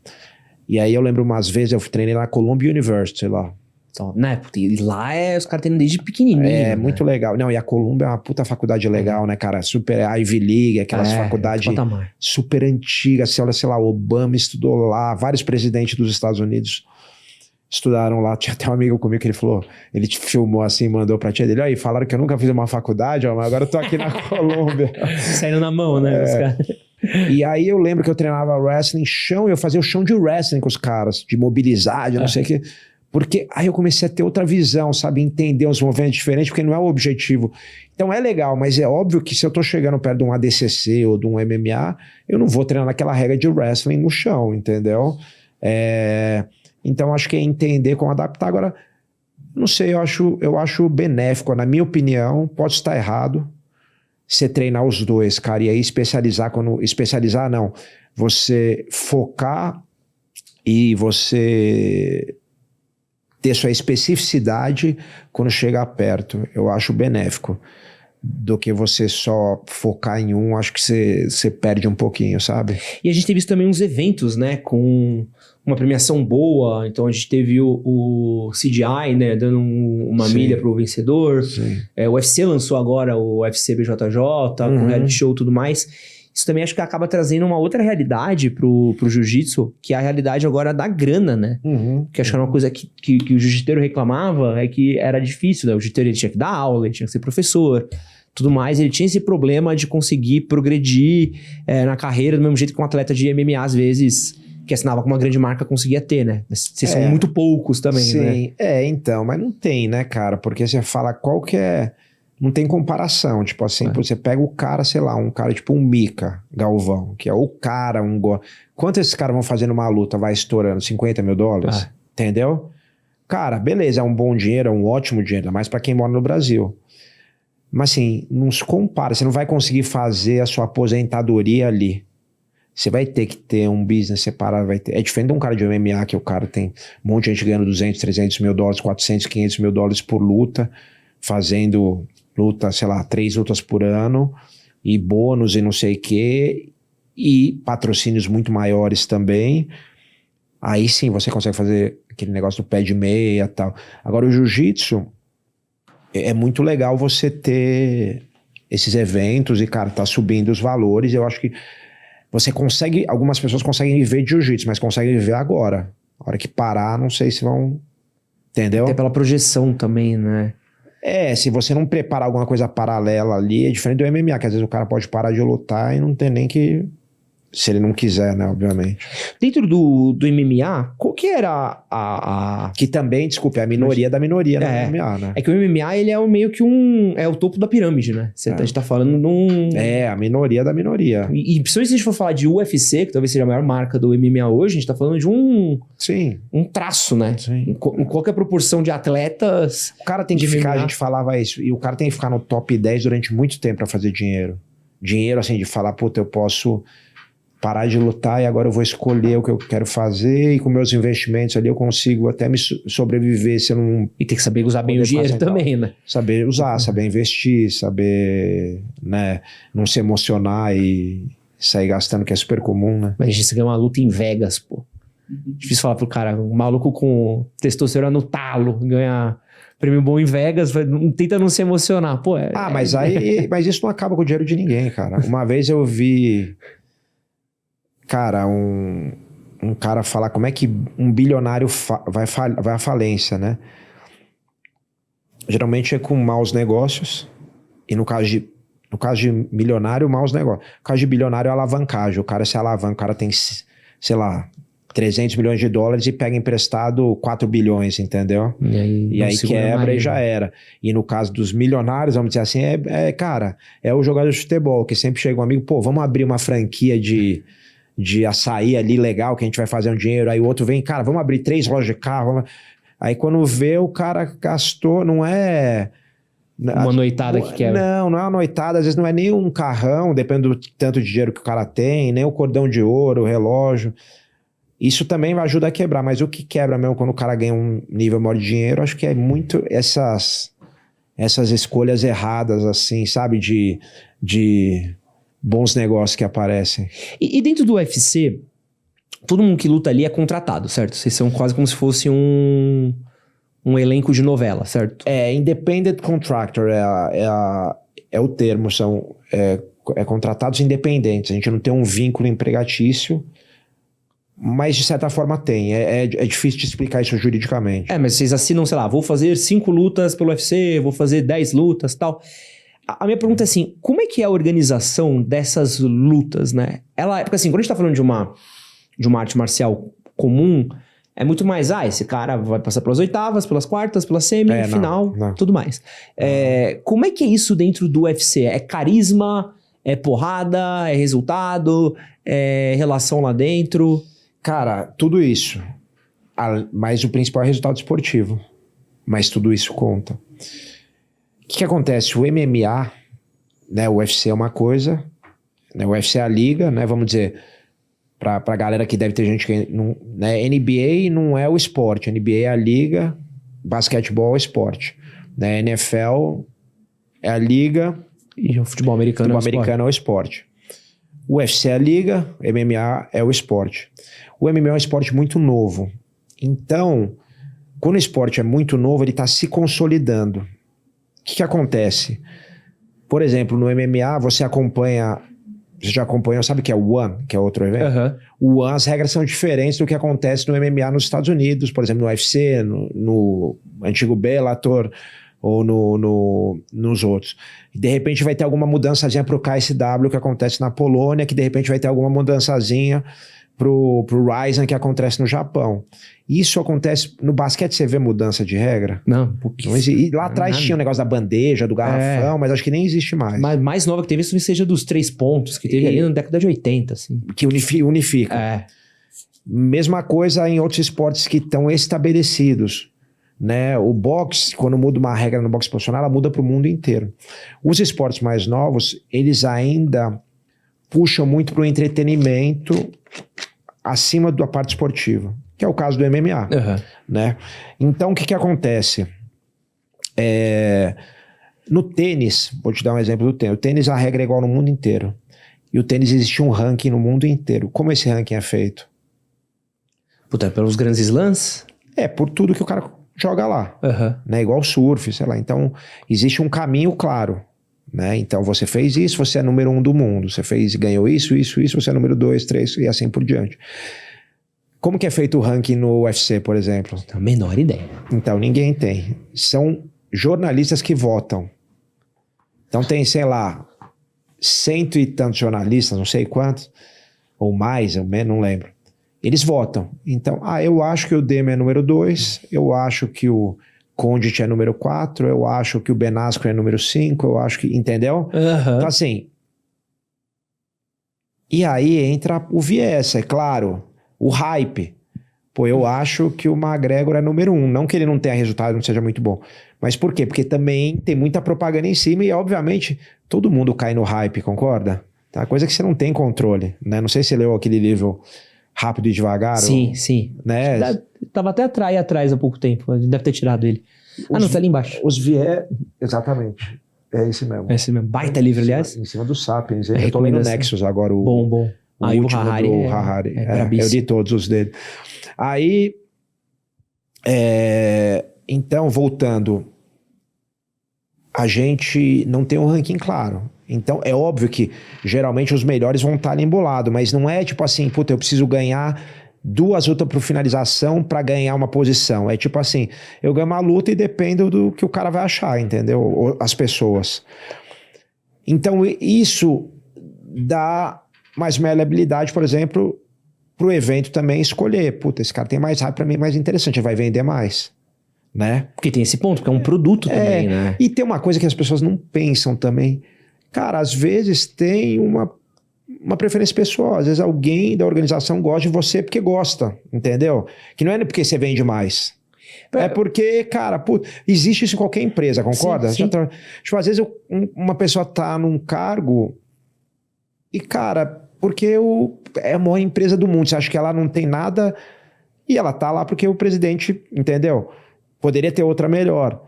E aí eu lembro umas vezes, eu treinei lá na Columbia University, lá. Então, né? E lá os caras treinam desde pequenininho. É, muito legal. Não, e a Columbia é uma puta faculdade legal, né, cara? Super Ivy League, aquelas faculdades super antigas. Você olha, sei lá, Obama estudou lá, vários presidentes dos Estados Unidos estudaram lá. Tinha até um amigo comigo que ele falou, ele te filmou assim, mandou pra tia dele, aí falaram que eu nunca fiz uma faculdade, ó, mas agora eu tô aqui na Colômbia. Saindo na mão, né? Os caras. E aí eu lembro que eu treinava wrestling chão, e eu fazia o chão de wrestling com os caras, de mobilizar, de não sei o que. Porque aí eu comecei a ter outra visão, sabe? Entender uns movimentos diferentes, porque não é o objetivo. Então é legal, mas é óbvio que se eu tô chegando perto de um ADCC ou de um MMA, eu não vou treinar naquela regra de wrestling no chão, entendeu? Então acho que é entender como adaptar. Agora, não sei, eu acho benéfico, na minha opinião, pode estar errado, você treinar os dois, cara, e aí especializar não, você focar e você ter sua especificidade quando chegar perto, eu acho benéfico, do que você só focar em um, acho que você perde um pouquinho, sabe? E a gente teve também uns eventos, né, com uma premiação boa, então a gente teve o CGI, né, dando uma milha pro vencedor, o UFC lançou agora o UFC BJJ, com reality show e tudo mais. Isso também acho que acaba trazendo uma outra realidade pro jiu-jitsu, que é a realidade agora da grana, né? Que acho que era uma coisa que o jiu-jiteiro reclamava, é que era difícil, né? O jiu-jiteiro ele tinha que dar aula, ele tinha que ser professor, tudo mais. Ele tinha esse problema de conseguir progredir na carreira do mesmo jeito que um atleta de MMA, às vezes, que assinava com uma grande marca, conseguia ter, né? Mas vocês são muito poucos também, né? Sim, então, mas não tem, né, cara? Porque você fala qual que é... Não tem comparação, tipo assim, você pega o cara, sei lá, um cara tipo um Mika Galvão, que é o cara, quanto esses caras vão fazer numa luta? Vai estourando $50 mil? Entendeu? Cara, beleza, é um bom dinheiro, é um ótimo dinheiro, mas pra quem mora no Brasil. Mas assim, não se compara. Você não vai conseguir fazer a sua aposentadoria ali. Você vai ter que ter um business separado. É diferente de um cara de MMA, que o cara tem um monte de gente ganhando 200, 300 mil dólares, 400, 500 mil dólares por luta, fazendo luta, sei lá, 3 lutas por ano, e bônus e não sei o quê, e patrocínios muito maiores também. Aí sim você consegue fazer aquele negócio do pé de meia e tal. Agora o jiu-jitsu é muito legal você ter esses eventos e, cara, tá subindo os valores. Eu acho que você consegue, algumas pessoas conseguem viver de jiu-jitsu, mas conseguem viver agora. A hora que parar, não sei se vão, entendeu? Até pela projeção também, né? Se você não preparar alguma coisa paralela ali, é diferente do MMA, que às vezes o cara pode parar de lutar e não tem nem que... Se ele não quiser, né, obviamente. Dentro do MMA, qual que era a... Que também, desculpe, é a minoria da minoria no MMA, né? É que o MMA, ele é meio que é o topo da pirâmide, né? A gente tá falando num... A minoria da minoria. E principalmente se a gente for falar de UFC, que talvez seja a maior marca do MMA hoje, a gente tá falando de um traço, né? Sim. Em qualquer proporção de atletas... O cara tem que ficar, a gente falava isso, e o cara tem que ficar no top 10 durante muito tempo pra fazer dinheiro. Dinheiro, assim, de falar, puta, eu posso... parar de lutar e agora eu vou escolher o que eu quero fazer, e com meus investimentos ali eu consigo até me sobreviver se eu não... E tem que saber usar bem o dinheiro também, né? Saber usar, saber investir, saber, né, não se emocionar e sair gastando, que é super comum, né? Mas a gente ganha uma luta em Vegas, pô. Difícil falar pro cara, um maluco com testosterona no talo, ganhar prêmio bom em Vegas, tenta não se emocionar, pô. Mas isso não acaba com o dinheiro de ninguém, cara. Uma vez eu vi... Cara, um cara falar como é que um bilionário vai à falência, né? Geralmente é com maus negócios, e no caso de milionário, maus negócios. No caso de bilionário é alavancagem, o cara se alavanca, o cara tem, sei lá, 300 milhões de dólares e pega emprestado 4 bilhões, entendeu? E aí quebra e já era. E no caso dos milionários, vamos dizer assim, cara, é o jogador de futebol, que sempre chega um amigo, pô, vamos abrir uma franquia de açaí ali legal, que a gente vai fazer um dinheiro. Aí o outro vem, cara, vamos abrir 3 lojas de carro. Aí quando vê, o cara gastou, não é... Uma noitada que quebra. Não é uma noitada, às vezes não é nem um carrão, depende do tanto de dinheiro que o cara tem, nem o cordão de ouro, o relógio. Isso também vai ajudar a quebrar, mas o que quebra mesmo quando o cara ganha um nível maior de dinheiro, acho que é muito essas escolhas erradas, assim, sabe? De bons negócios que aparecem. E dentro do UFC, todo mundo que luta ali é contratado, certo? Vocês são quase como se fosse um elenco de novela, certo? Independent contractor é o termo, são contratados independentes. A gente não tem um vínculo empregatício, mas de certa forma tem. É difícil de explicar isso juridicamente. Mas vocês assinam, sei lá, vou fazer 5 lutas pelo UFC, vou fazer 10 lutas, tal... A minha pergunta é assim, como é que é a organização dessas lutas, né? Porque assim, quando a gente tá falando de uma arte marcial comum, é muito mais, esse cara vai passar pelas oitavas, pelas quartas, pela semi, final, tudo mais. Como é que é isso dentro do UFC? É carisma, é porrada, é resultado, é relação lá dentro? Cara, tudo isso. Mas o principal é o resultado esportivo. Mas tudo isso conta. O que acontece? O MMA, né, o UFC é uma coisa, né, o UFC é a liga, né, vamos dizer, pra galera que deve ter gente que não, né, NBA não é o esporte, NBA é a liga, basquetebol é o esporte, né, NFL é a liga e o futebol americano é o esporte. O UFC é a liga, MMA é o esporte. O MMA é um esporte muito novo, então, quando o esporte é muito novo, ele está se consolidando. O que acontece? Por exemplo, no MMA, você já acompanhou, sabe o que é o ONE, que é outro evento? O ONE, as regras são diferentes do que acontece no MMA nos Estados Unidos, por exemplo, no UFC, no antigo Bellator, ou nos outros. De repente vai ter alguma mudançazinha pro KSW que acontece na Polônia, que de repente vai ter alguma mudançazinha pro Ryzen que acontece no Japão. Isso acontece... No basquete você vê mudança de regra? Não, e lá atrás tinha o negócio da bandeja, do garrafão, mas acho que nem existe mais. Mas mais nova que teve isso seja dos 3 pontos, que teve ali na década de 80, assim. Que unifica. Mesma coisa em outros esportes que estão estabelecidos. né? O boxe, quando muda uma regra no boxe profissional, ela muda para o mundo inteiro. Os esportes mais novos, eles ainda puxam muito para o entretenimento acima da parte esportiva, que é o caso do MMA, né? Então, o que acontece? No tênis, vou te dar um exemplo do tênis. O tênis, a regra é igual no mundo inteiro. E o tênis existe um ranking no mundo inteiro. Como esse ranking é feito? Puta, pelos grandes slams? Por tudo que o cara joga lá. Né? Igual surf, sei lá. Então, existe um caminho claro. Né? Então, você fez isso, você é número 1 do mundo. Você ganhou isso, você é número 2, 3 e assim por diante. Como que é feito o ranking no UFC, por exemplo? Não tenho a menor ideia. Então, ninguém tem. São jornalistas que votam. Então tem, sei lá, 100 e tantos jornalistas, não sei quantos, ou mais, ou menos, não lembro. Eles votam. Então, eu acho que o Demian é número 2, eu acho que o Condit é número 4, eu acho que o Ben Askren é número 5, eu acho que... Entendeu? Então, assim... E aí entra o viés, é claro, o hype. Pô, eu acho que o McGregor é número 1. Não que ele não tenha resultado, não seja muito bom. Mas por quê? Porque também tem muita propaganda em cima e, obviamente, todo mundo cai no hype, concorda? Tá? Coisa que você não tem controle, né? Não sei se você leu aquele livro Rápido e Devagar. Sim, sim. Né? Tava até atrás há pouco tempo. Deve ter tirado ele. Não, tá ali embaixo. Os viés... Exatamente. É esse mesmo. É esse mesmo. Baita livro, aliás. Em cima do Sapiens. Eu tô lendo Nexus agora. Bom. O último do Harari. Eu li todos os dele. Aí, então, voltando, a gente não tem um ranking claro. Então, é óbvio que, geralmente, os melhores vão estar ali embolados, mas não é tipo assim, puta, eu preciso ganhar 2 lutas por finalização para ganhar uma posição. É tipo assim, eu ganho uma luta e dependo do que o cara vai achar, entendeu? As pessoas. Então, isso dá mais maleabilidade, por exemplo, pro evento também escolher. Puta, esse cara tem mais hype, pra mim é mais interessante, ele vai vender mais, né? Porque tem esse ponto, porque é um produto também, né? E tem uma coisa que as pessoas não pensam também. Cara, às vezes tem uma preferência pessoal. Às vezes alguém da organização gosta de você porque gosta, entendeu? Que não é porque você vende mais. É porque, cara, existe isso em qualquer empresa, concorda? Sim. Tipo, às vezes uma pessoa tá num cargo e, cara, porque é a maior empresa do mundo, você acha que ela não tem nada e ela tá lá porque o presidente, entendeu? Poderia ter outra melhor.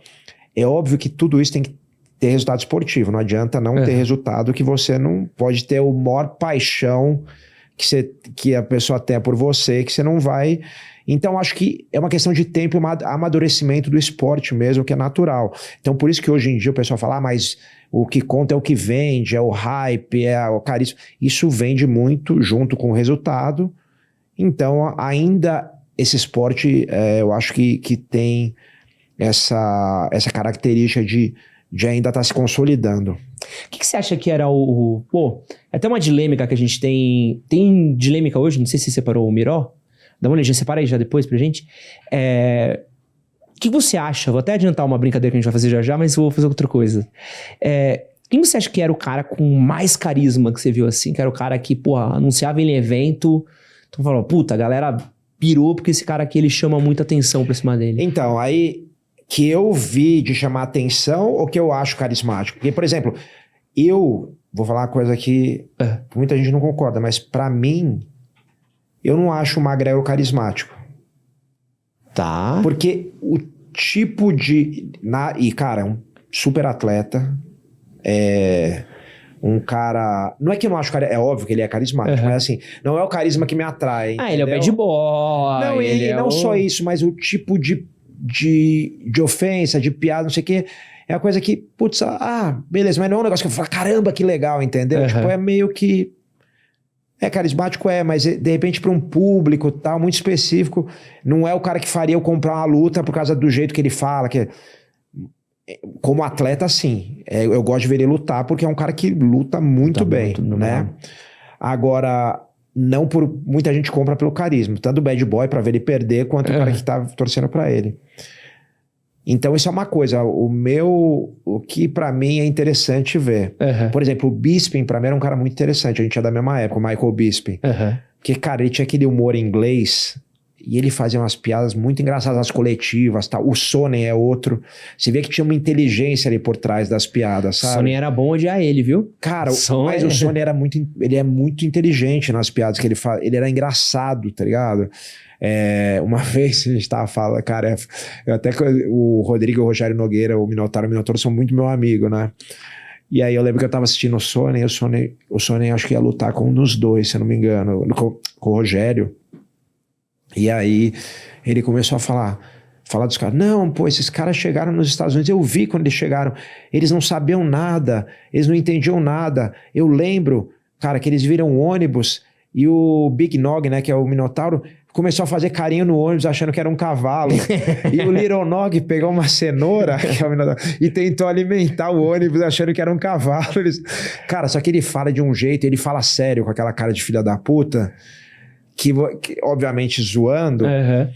É óbvio que tudo isso tem que ter resultado esportivo, não adianta não ter resultado que você não pode ter o maior paixão que a pessoa tem por você, que você não vai... Então, acho que é uma questão de tempo e amadurecimento do esporte mesmo, que é natural. Então, por isso que hoje em dia o pessoal fala, mas o que conta é o que vende, é o hype, é o carisma. Isso vende muito junto com o resultado. Então, ainda esse esporte, eu acho que tem essa característica de ainda estar se consolidando. O que você acha que era Pô, é até uma dilêmica que a gente tem... Tem dilêmica hoje, não sei se separou o Miró. Dá uma olhadinha, separa aí já depois pra gente. O que você acha? Vou até adiantar uma brincadeira que a gente vai fazer já, mas vou fazer outra coisa. Quem você acha que era o cara com mais carisma que você viu assim? Que era o cara que, anunciava em evento. Então falou, puta, a galera pirou porque esse cara aqui, ele chama muita atenção pra cima dele. Então, aí... que eu vi de chamar atenção ou que eu acho carismático? Porque, por exemplo, eu vou falar uma coisa que muita gente não concorda, mas pra mim, eu não acho o McGregor carismático. Tá. Porque o tipo de... E, cara, é um super atleta, um cara... Não é que eu não acho... É óbvio que ele é carismático, mas assim, não é o carisma que me atrai. Ele é o bad boy. Não, não só isso, mas o tipo de ofensa, de piada, não sei o quê. É uma coisa que, putz, beleza, mas não é um negócio que eu falo, caramba, que legal, entendeu? Tipo, é meio que... É carismático, mas de repente para um público tal, muito específico, não é o cara que faria eu comprar uma luta por causa do jeito que ele fala, como atleta, sim. Eu gosto de ver ele lutar, porque é um cara que luta muito bem, né? Agora... Não por... Muita gente compra pelo carisma. Tanto o bad boy pra ver ele perder, quanto o cara que tá torcendo pra ele. Então isso é uma coisa. O que pra mim é interessante ver. Por exemplo, o Bisping pra mim era um cara muito interessante. A gente é da mesma época, o Michael Bisping. Porque, cara, ele tinha aquele humor inglês E ele fazia umas piadas muito engraçadas nas coletivas, tal. O Sonnen é outro. Você vê que tinha uma inteligência ali por trás das piadas, sabe? O Sonnen era bom odiar ele, viu? Cara, mas o Sonnen ele é muito inteligente nas piadas que ele faz. Ele era engraçado, tá ligado? Uma vez a gente tava falando, cara, o Rodrigo e o Rogério Nogueira, o Minotauro são muito meu amigo, né? E aí eu lembro que eu tava assistindo o Sonnen, e o Sonnen acho que ia lutar com um dos dois, se eu não me engano, com o Rogério. E aí ele começou a falar dos caras. Não, pô, esses caras chegaram nos Estados Unidos, eu vi quando eles chegaram, eles não sabiam nada, eles não entendiam nada. Eu lembro, cara, que eles viram um ônibus e o Big Nog, né, que é o Minotauro, começou a fazer carinho no ônibus achando que era um cavalo. E o Little Nog pegou uma cenoura que é o Minotauro, e tentou alimentar o ônibus achando que era um cavalo. Cara, só que ele fala de um jeito, ele fala sério com aquela cara de filha da puta, que obviamente zoando. Uhum.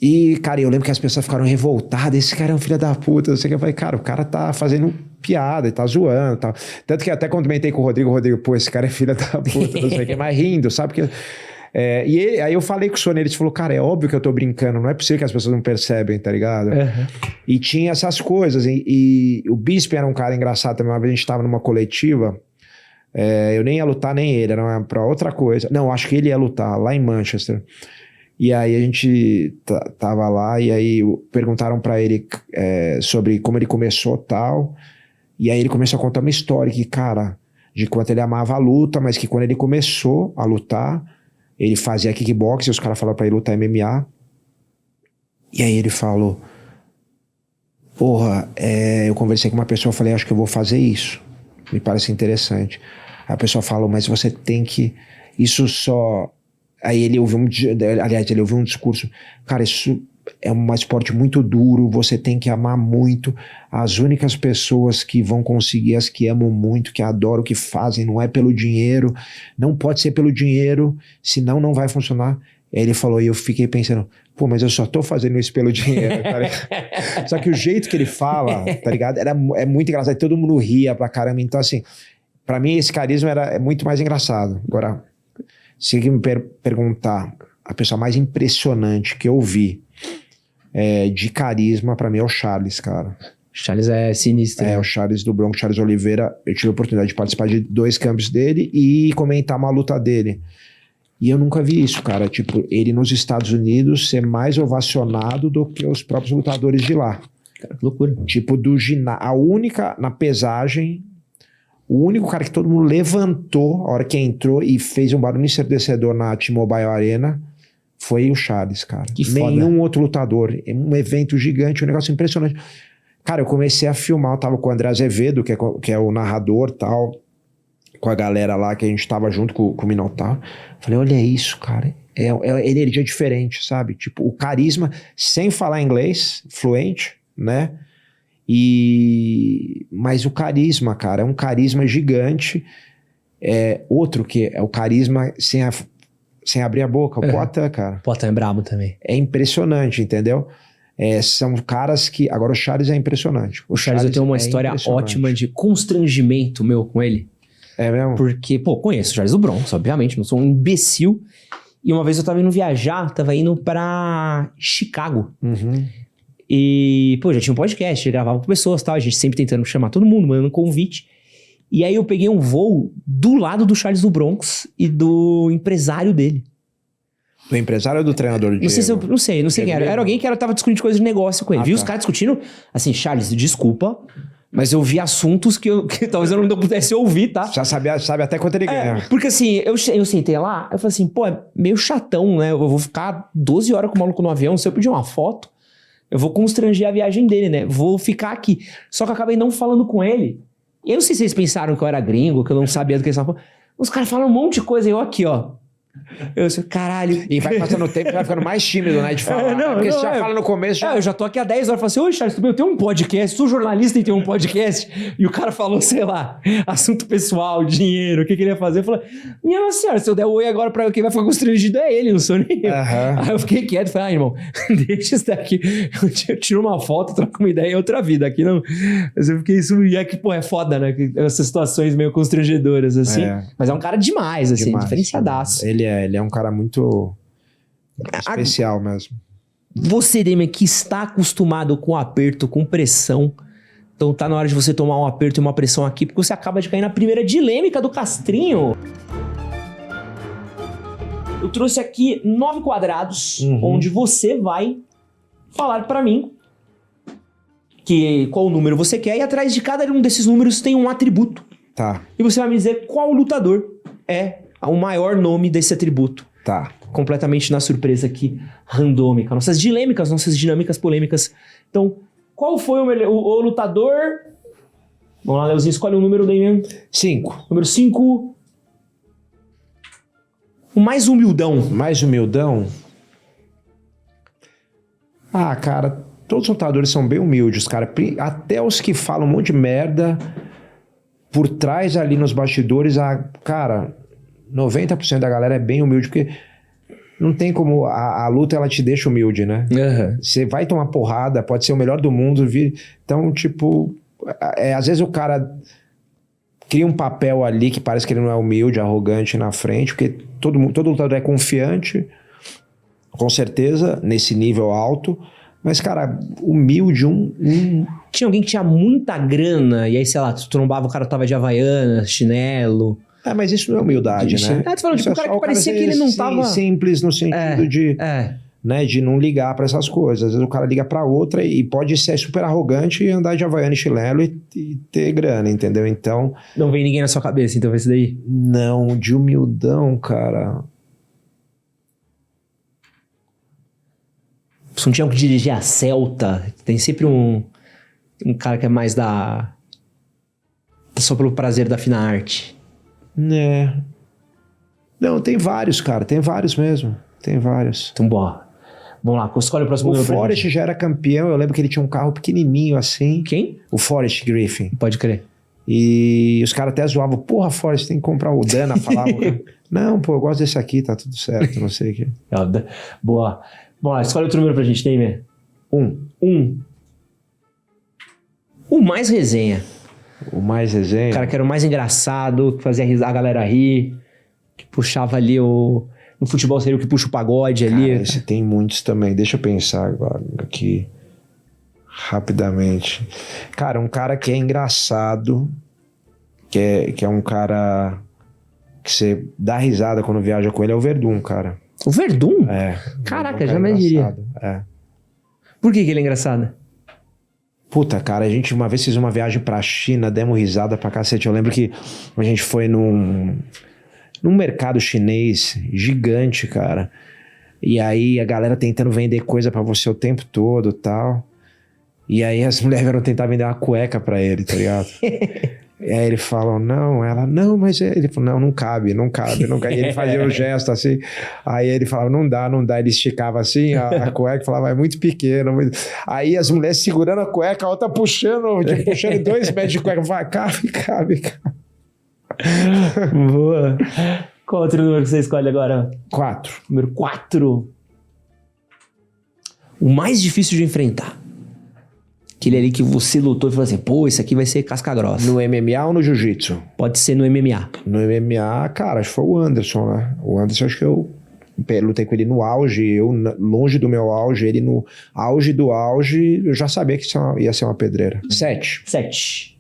E, cara, eu lembro que as pessoas ficaram revoltadas. Esse cara é um filho da puta. Eu sei que eu falei, cara, o cara tá fazendo piada e tá zoando e tal. Tanto que até quando comentei com o Rodrigo, pô, esse cara é filho da puta, não sei o que, mas rindo, sabe? Porque, aí eu falei com o Sonnen, ele falou, cara, é óbvio que eu tô brincando, não é possível que as pessoas não percebem, tá ligado? Uhum. E tinha essas coisas. E o Bisping era um cara engraçado também. Uma vez a gente tava numa coletiva. Eu nem ia lutar, nem ele, era pra outra coisa. Não, acho que ele ia lutar lá em Manchester. E aí a gente tava lá e aí perguntaram pra ele sobre como ele começou tal. E aí ele começou a contar uma história que, cara, de quanto ele amava a luta, mas que quando ele começou a lutar, ele fazia kickbox e os caras falaram pra ele lutar MMA. E aí ele falou, porra, eu conversei com uma pessoa, falei, acho que eu vou fazer isso. Me parece interessante. Aí a pessoa falou, mas você tem que... Isso só... Aí ele ouviu um discurso, cara, isso é um esporte muito duro, você tem que amar muito. As únicas pessoas que vão conseguir, as que amam muito, que adoram o que fazem, não é pelo dinheiro, não pode ser pelo dinheiro, senão não vai funcionar. Aí ele falou, e eu fiquei pensando, pô, mas eu só tô fazendo isso pelo dinheiro, tá ligado? Só que o jeito que ele fala, tá ligado? É muito engraçado, todo mundo ria pra caramba. Então, assim, pra mim esse carisma é muito mais engraçado. Agora, se me perguntar, a pessoa mais impressionante que eu vi de carisma, pra mim é o Charles, cara. Charles é sinistro. O Charles do Bronx, Charles Oliveira. Eu tive a oportunidade de participar de 2 campos dele e comentar uma luta dele. E eu nunca vi isso, cara. Tipo, ele nos Estados Unidos ser mais ovacionado do que os próprios lutadores de lá. Cara, que loucura. Tipo, a única, na pesagem, o único cara que todo mundo levantou a hora que entrou e fez um barulho ensurdecedor na T-Mobile Arena foi o Charles, cara. Que foda. Nenhum outro lutador. Um evento gigante, um negócio impressionante. Cara, eu comecei a filmar, eu tava com o André Azevedo, que é o narrador e tal, com a galera lá que a gente tava junto com o Minotauro. Falei, olha isso, cara. É energia diferente, sabe? Tipo, o carisma, sem falar inglês, fluente, né? Mas o carisma, cara, é um carisma gigante. Outro que é o carisma sem abrir a boca, o Poatan, cara. O Poatan é brabo também. É impressionante, entendeu? São caras que... Agora o Charles é impressionante. O Charles eu tenho uma história ótima de constrangimento meu com ele. É mesmo? Porque, pô, conheço o Charles do Bronx, obviamente, não sou um imbecil. E uma vez eu tava indo viajar, tava indo pra Chicago. Uhum. E, pô, já tinha um podcast, gravava com pessoas e tal, a gente sempre tentando chamar todo mundo, mandando um convite. E aí eu peguei um voo do lado do Charles do Bronx e do empresário dele. Do empresário ou do treinador? Não sei quem era. Era alguém que tava discutindo coisas de negócio com ele. Viu os caras discutindo, assim, Charles, desculpa, mas eu vi assuntos que talvez eu não pudesse ouvir, tá? Já sabe até quanto ele ganha. Porque assim, eu sentei lá, eu falei assim, pô, é meio chatão, né? Eu vou ficar 12 horas com o maluco no avião, se eu pedir uma foto, eu vou constranger a viagem dele, né? Vou ficar aqui. Só que eu acabei não falando com ele. Eu não sei se vocês pensaram que eu era gringo, que eu não sabia do que eles estavam falando. Os caras falam um monte de coisa, eu aqui, ó. Eu sou, caralho. E vai passando o tempo e vai ficando mais tímido, né? De falar. Porque você já fala no começo. Eu já tô aqui há 10 horas. Eu falo assim, ô Charles, eu tenho um podcast, sou jornalista e tenho um podcast. E o cara falou, sei lá, assunto pessoal, dinheiro, o que ele ia fazer. Eu falei, minha senhora, se eu der oi agora pra quem vai ficar constrangido é ele, não sou nem eu. Aí eu fiquei quieto e falei, irmão, deixa isso daqui. Eu tiro uma foto, troco uma ideia em outra vida. Aqui não. Mas eu fiquei isso. E aqui, pô, é foda, né? Essas situações meio constrangedoras, assim. Mas é um cara demais, assim, diferenciadaço. Ele é um cara muito... especial mesmo. Você, Demian, que está acostumado com aperto, com pressão, então tá na hora de você tomar um aperto e uma pressão aqui, porque você acaba de cair na primeira dilêmica do Castrinho. Eu trouxe aqui 9 quadrados, onde você vai falar pra mim qual número você quer, e atrás de cada um desses números tem um atributo. Tá. E você vai me dizer qual lutador é o maior nome desse atributo. Tá. Completamente na surpresa aqui, randômica. Nossas dilêmicas, nossas dinâmicas polêmicas. Então, qual foi o lutador? Vamos lá, Leozinho, escolhe um número daí mesmo. 5. Número 5. O mais humildão. Mais humildão? Ah, cara, todos os lutadores são bem humildes, cara. Até os que falam um monte de merda, por trás ali nos bastidores, cara, 90% da galera é bem humilde, porque não tem como... A luta, ela te deixa humilde, né? Você vai tomar porrada, pode ser o melhor do mundo, então, tipo... às vezes o cara cria um papel ali que parece que ele não é humilde, arrogante na frente, porque todo lutador é confiante, com certeza, nesse nível alto, mas, cara, humilde, Tinha alguém que tinha muita grana, e aí, sei lá, tu trombava, o cara tava de havaiana, chinelo... mas isso não é humildade, né? Tu falou, tipo, o cara que parecia que ele não tava... Simples no sentido de não ligar pra essas coisas. Às vezes o cara liga pra outra e pode ser super arrogante e andar de havaiana e chinelo e ter grana, entendeu? Então... Não vem ninguém na sua cabeça, então, esse daí? Não, de humildão, cara... Não tinha que dirigir a Celta. Tem sempre um cara que é mais só pelo prazer da fina arte. Né? Não, tem vários, cara. Tem vários mesmo. Tem vários. Então, boa. Vamos lá, escolhe o próximo número. O Forrest já era campeão. Eu lembro que ele tinha um carro pequenininho assim. Quem? O Forrest Griffin. Pode crer. E os caras até zoavam. Porra, Forrest, tem que comprar o Dana. Falava. Não, pô, eu gosto desse aqui. Tá tudo certo. Não sei o que. Boa. Vamos lá, escolhe outro número pra gente, Neymer. 1. O mais resenha. O mais resenha? O cara que era o mais engraçado, que fazia a galera rir, que puxava ali no futebol seria o que puxa o pagode ali. Cara, esse tem muitos também. Deixa eu pensar agora aqui rapidamente. Cara, um cara que é engraçado, que é um cara que você dá risada quando viaja com ele, é o Verdun, cara. O Verdun? É. Caraca, jamais diria. É. Por que ele é engraçado? Puta, cara, a gente uma vez fez uma viagem pra China, demos risada pra cacete. Eu lembro que a gente foi num mercado chinês gigante, cara. E aí a galera tentando vender coisa pra você o tempo todo e tal. E aí as mulheres vieram tentar vender uma cueca pra ele, tá ligado? E aí ele falou, não, mas ele falou, não cabe. E ele fazia o gesto assim, aí ele falava, não dá, ele esticava assim, a cueca falava, é muito pequeno. Aí as mulheres segurando a cueca, a outra puxando 2 metros de cueca, vai, cabe. Boa. Qual outro número que você escolhe agora? 4. Número 4. O mais difícil de enfrentar. Aquele ali que você lutou e falou assim, pô, esse aqui vai ser casca grossa. No MMA ou no Jiu-Jitsu? Pode ser no MMA. No MMA, cara, acho que foi o Anderson, né? O Anderson, acho que eu lutei com ele no auge, eu longe do meu auge, ele no auge do auge, eu já sabia que ia ser uma pedreira. 7.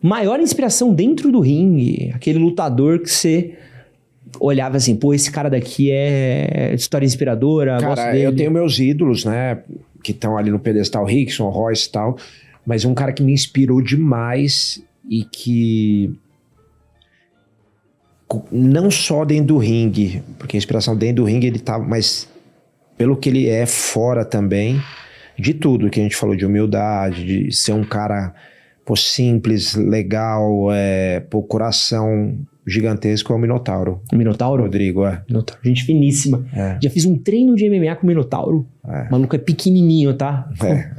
Maior inspiração dentro do ringue, aquele lutador que você olhava assim, pô, esse cara daqui é história inspiradora, cara, gosto dele. Eu tenho meus ídolos, né, que estão ali no pedestal, Rickson, Royce e tal, mas um cara que me inspirou demais e que não só dentro do ringue, porque a inspiração dentro do ringue ele tá, mas pelo que ele é fora também, de tudo que a gente falou, de humildade, de ser um cara, pô, simples, legal, pô, coração gigantesco, é o Minotauro. O Minotauro? Rodrigo, Minotauro. Gente finíssima. É. Já fiz um treino de MMA com o Minotauro. O maluco é pequenininho, tá?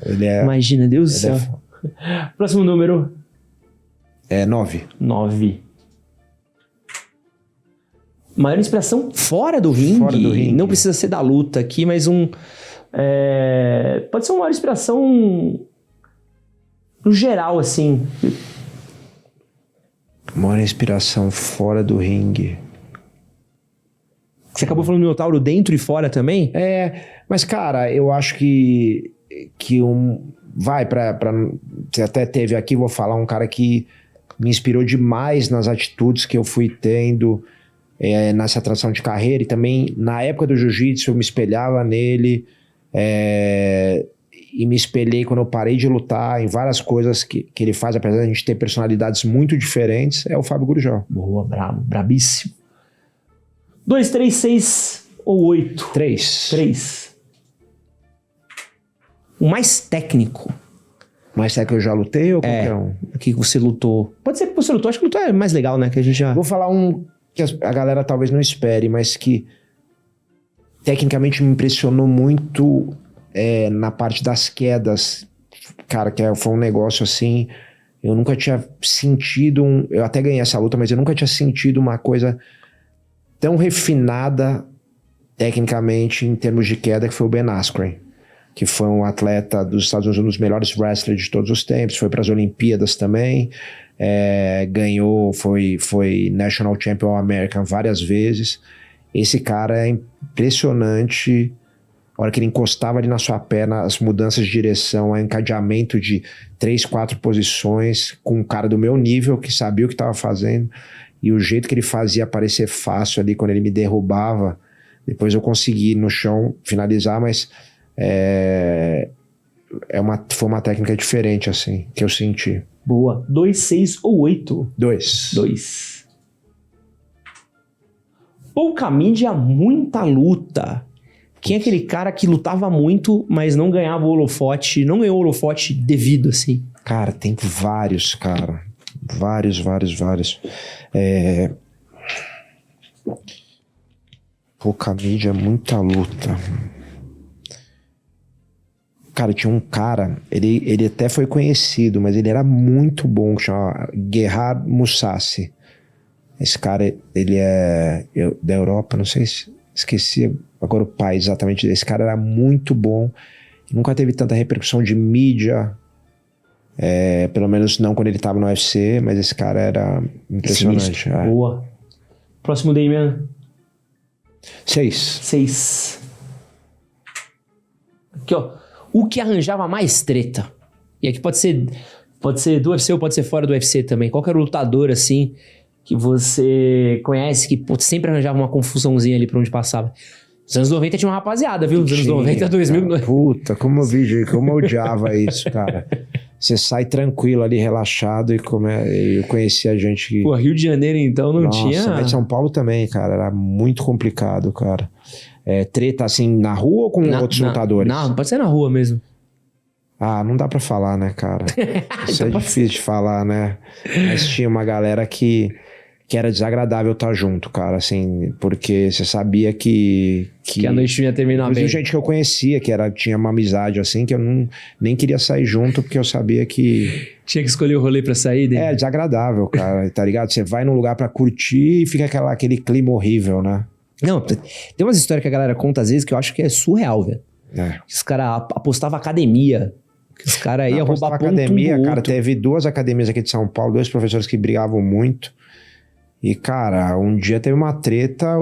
Ele é... Imagina, Deus do céu. Próximo número. 9. 9. Maior inspiração fora do ringue. Fora do ringue. Não precisa ser da luta aqui, mas pode ser uma maior inspiração no geral, assim. Maior inspiração fora do ringue. Você acabou falando do Minotauro dentro e fora também? Mas, cara, eu acho que vai pra... Você até teve aqui, vou falar, um cara que me inspirou demais nas atitudes que eu fui tendo nessa transição de carreira, e também na época do jiu-jitsu eu me espelhava nele, e me espelhei quando eu parei de lutar em várias coisas que ele faz, apesar de a gente ter personalidades muito diferentes, é o Fábio Gurgel. Boa, brabo, brabíssimo. 2, 3, 6 ou 8? 3. O mais técnico. Mas será que eu já lutei ou qualquer um? O que você lutou? Pode ser que você lutou, acho que lutou é mais legal, né? Que a gente já... Vou falar um que a galera talvez não espere, mas que tecnicamente me impressionou muito na parte das quedas. Cara, foi um negócio assim... Eu nunca tinha sentido... Eu até ganhei essa luta, mas eu nunca tinha sentido uma coisa tão refinada tecnicamente em termos de queda, que foi o Ben Askren, que foi um atleta dos Estados Unidos, um dos melhores wrestlers de todos os tempos, foi para as Olimpíadas também, ganhou, foi National Champion American várias vezes. Esse cara é impressionante, a hora que ele encostava ali na sua perna, as mudanças de direção, o encadeamento de 3, 4 posições, com um cara do meu nível, que sabia o que estava fazendo, e o jeito que ele fazia parecer fácil ali, quando ele me derrubava, depois eu consegui no chão finalizar, mas foi uma técnica diferente, assim, que eu senti. Boa. 2, 6 ou 8? 2. Pouca mídia, muita luta. Quem é aquele cara que lutava muito, mas não ganhava o holofote, não ganhou o holofote devido, assim? Cara, tem vários, cara. Vários. Pouca mídia, muita luta. Cara, tinha um cara, ele até foi conhecido, mas ele era muito bom, chamava Gerhard Mousasi. Esse cara, ele é da Europa, não sei se esqueci agora o país exatamente. Esse cara era muito bom, nunca teve tanta repercussão de mídia, pelo menos não quando ele tava no UFC, mas esse cara era impressionante. Boa. Próximo, Damian. 6. Aqui, ó. O que arranjava mais treta? E aqui pode ser do UFC ou pode ser fora do UFC também. Qual que era o lutador, assim, que você conhece, que sempre arranjava uma confusãozinha ali pra onde passava? Nos anos 90 tinha uma rapaziada, viu? Nos anos 90, 2000... Cara, puta, como eu odiava isso, cara. Você sai tranquilo ali, relaxado, eu conhecia gente que... Pô, Rio de Janeiro, então, não tinha... Mas São Paulo também, cara, era muito complicado, cara. Treta, assim, na rua ou com outros lutadores? Não, pode ser na rua mesmo. Não dá pra falar, né, cara? Isso é difícil de falar, né? Mas tinha uma galera que era desagradável estar junto, cara, assim, porque você sabia que a noite ia terminar bem. Gente que eu conhecia, tinha uma amizade, assim, que eu nem queria sair junto, porque eu sabia que... Tinha que escolher o rolê pra sair dele. Desagradável, cara, tá ligado? Você vai num lugar pra curtir e fica aquele clima horrível, né? Não, tem umas histórias que a galera conta às vezes que eu acho que é surreal, velho. Os caras apostavam academia, que os caras iam roubar ponto academia, um do cara, outro. teve 2 academias aqui de São Paulo, 2 professores que brigavam muito. E, cara, um dia teve uma treta, a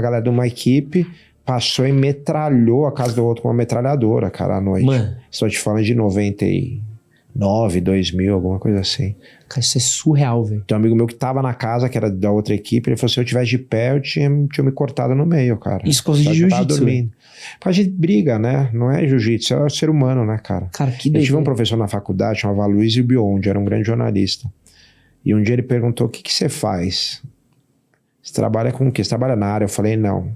galera de uma equipe passou e metralhou a casa do outro com uma metralhadora, cara, à noite. Mano. Estou te falando de 99, 2000, alguma coisa assim. Cara, isso é surreal, velho. Tem um amigo meu que tava na casa, que era da outra equipe, ele falou: se eu tivesse de pé, eu tinha me cortado no meio, cara. Isso por causa de jiu-jitsu. A gente briga, né? Não é jiu-jitsu, é o ser humano, né, cara? Cara, que Eu tive um professor na faculdade, chamava Luiz Biondi, era um grande jornalista. E um dia ele perguntou: o que você faz? Você trabalha com o quê? Você trabalha na área? Eu falei: não.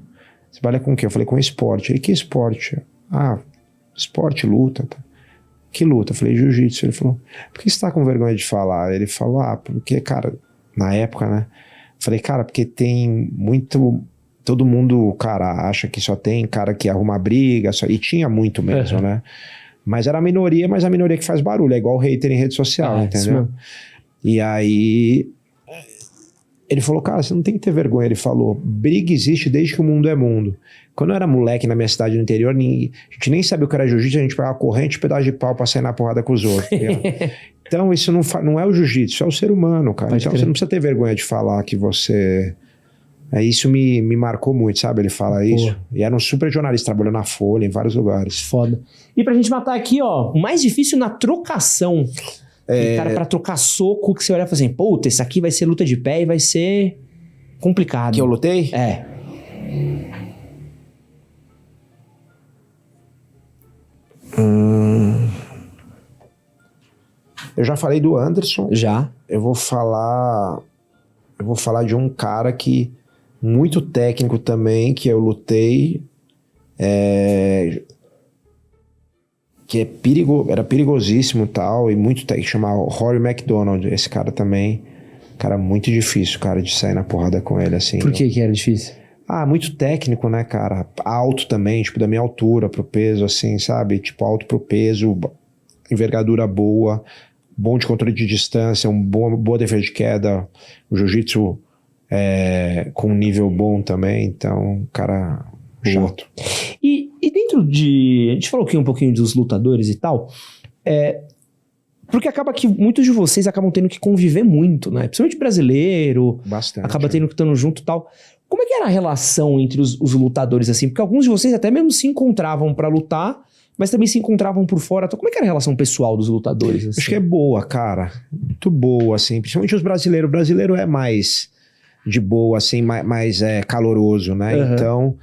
Você trabalha com o quê? Eu falei: com esporte. Ele: que esporte? Esporte, luta. Tá. Que luta? Eu falei: jiu-jitsu. Ele falou: por que você tá com vergonha de falar? Ele falou: porque, cara, na época, né? Eu falei: cara, porque tem muito... Todo mundo, cara, acha que só tem cara que arruma briga, e tinha muito mesmo, né? Mas era a minoria, mas a minoria que faz barulho. É igual o hater em rede social, entendeu? E aí ele falou: cara, você não tem que ter vergonha. Ele falou: briga existe desde que o mundo é mundo. Quando eu era moleque na minha cidade no interior, a gente nem sabia o que era jiu-jitsu, a gente pegava corrente e pedaço de pau pra sair na porrada com os outros. Então isso não é o jiu-jitsu, é o ser humano, cara. Então você não precisa ter vergonha de falar que você Isso me marcou muito, sabe? Ele fala isso. E era um super jornalista, trabalhou na Folha, em vários lugares. Foda. E pra gente matar aqui, ó, o mais difícil na trocação. Cara, pra trocar soco, que você olha e fala assim, puta, esse aqui vai ser luta de pé e vai ser complicado. Que eu lutei? É. Eu já falei do Anderson. Já. Eu vou falar de um cara que muito técnico também, que eu lutei, que era perigosíssimo e tal, e muito técnico, chamava Rory McDonald, esse cara também, cara muito difícil, cara, de sair na porrada com ele, assim. Por que era difícil? Muito técnico, né, cara, alto também, tipo, da minha altura pro peso, assim, sabe, tipo, alto pro peso, envergadura boa, bom de controle de distância, boa defesa de queda, o jiu-jitsu com um nível bom também, então, cara chato. E dentro de... A gente falou aqui um pouquinho dos lutadores e tal, porque acaba que muitos de vocês acabam tendo que conviver muito, né? Principalmente brasileiro, bastante. Acaba tendo que estar junto e tal. Como é que era a relação entre os lutadores, assim? Porque alguns de vocês até mesmo se encontravam pra lutar, mas também se encontravam por fora. Então, como é que era a relação pessoal dos lutadores? Assim? Acho que é boa, cara. Muito boa, assim. Principalmente os brasileiros. O brasileiro é mais de boa, assim, mais caloroso, né? Uhum. Então...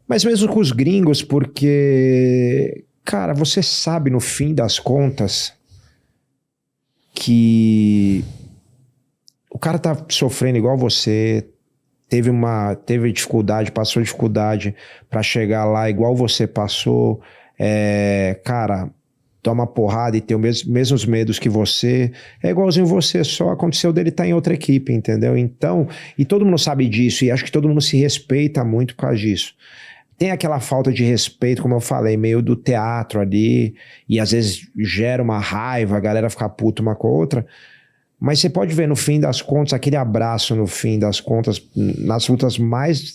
Mas mesmo com os gringos, porque... Cara, você sabe, no fim das contas, que... O cara tá sofrendo igual você... Teve dificuldade, passou dificuldade pra chegar lá igual você passou. Cara, toma porrada e tem os mesmos medos que você. É igualzinho você, só aconteceu dele estar em outra equipe, entendeu? Então, e todo mundo sabe disso, e acho que todo mundo se respeita muito por causa disso. Tem aquela falta de respeito, como eu falei, meio do teatro ali, e às vezes gera uma raiva, a galera fica puta uma com a outra. Mas você pode ver no fim das contas, aquele abraço no fim das contas, nas lutas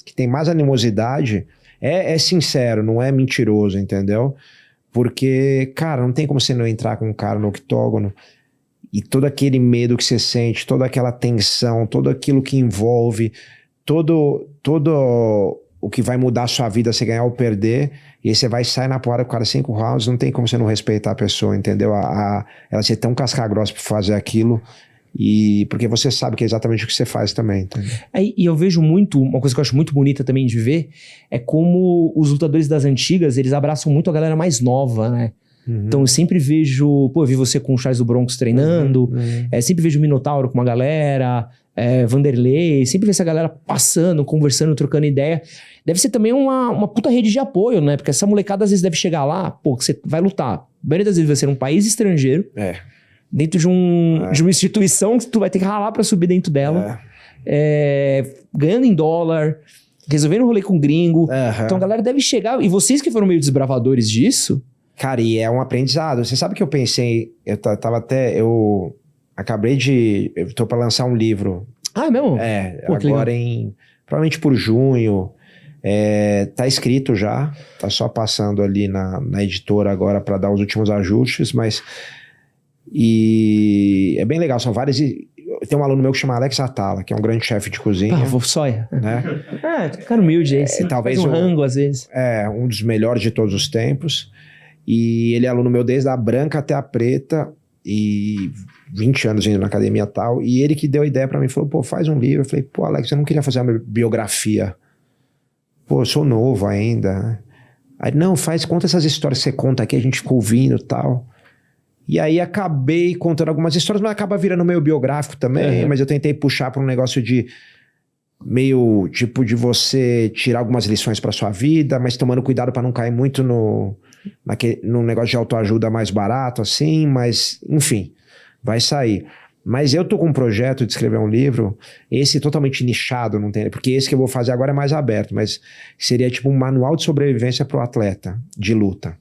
que tem mais animosidade, é sincero, não é mentiroso, entendeu? Porque, cara, não tem como você não entrar com um cara no octógono e todo aquele medo que você sente, toda aquela tensão, tudo aquilo que envolve, todo o que vai mudar a sua vida, você ganhar ou perder, e aí você vai sair na porrada com o cara 5 rounds, não tem como você não respeitar a pessoa, entendeu? Ela ser tão casca-grossa pra fazer aquilo, e porque você sabe que é exatamente o que você faz também. Entendeu? E eu vejo muito, uma coisa que eu acho muito bonita também de ver, é como os lutadores das antigas, eles abraçam muito a galera mais nova, né? Uhum. Então eu sempre vejo, eu vi você com o Charles do Bronx treinando, sempre vejo o Minotauro com uma galera, Vanderlei, sempre vejo essa galera passando, conversando, trocando ideia. Deve ser também uma puta rede de apoio, né? Porque essa molecada às vezes deve chegar lá, que você vai lutar. A maioria das vezes vai ser um país estrangeiro, dentro de uma instituição que tu vai ter que ralar pra subir dentro dela, ganhando em dólar, resolvendo um rolê com gringo. Então a galera deve chegar, e vocês que foram meio desbravadores disso... Cara, e é um aprendizado. Você sabe que eu pensei, eu tô pra lançar um livro. Ah, é mesmo? Pô, agora provavelmente por junho. Tá escrito já, tá só passando ali na editora agora pra dar os últimos ajustes, mas... E é bem legal, são várias... Tem um aluno meu que chama Alex Atala, que é um grande chefe de cozinha. Sóia. Né? Cara humilde aí, talvez faz um rango às vezes. Um dos melhores de todos os tempos. E ele é aluno meu desde a branca até a preta, e 20 anos indo na academia e tal, e ele que deu a ideia pra mim, falou, faz um livro. Eu falei, Alex, eu não queria fazer uma biografia. Eu sou novo ainda. Aí, não, conta essas histórias que você conta aqui, a gente ficou ouvindo e tal. E aí acabei contando algumas histórias, mas acaba virando meio biográfico também, mas eu tentei puxar pra um negócio de meio, tipo, de você tirar algumas lições pra sua vida, mas tomando cuidado pra não cair muito num negócio de autoajuda mais barato, assim, mas, enfim, vai sair. Mas eu tô com um projeto de escrever um livro, esse totalmente nichado, não tem, porque esse que eu vou fazer agora é mais aberto, mas seria tipo um manual de sobrevivência pro atleta de luta.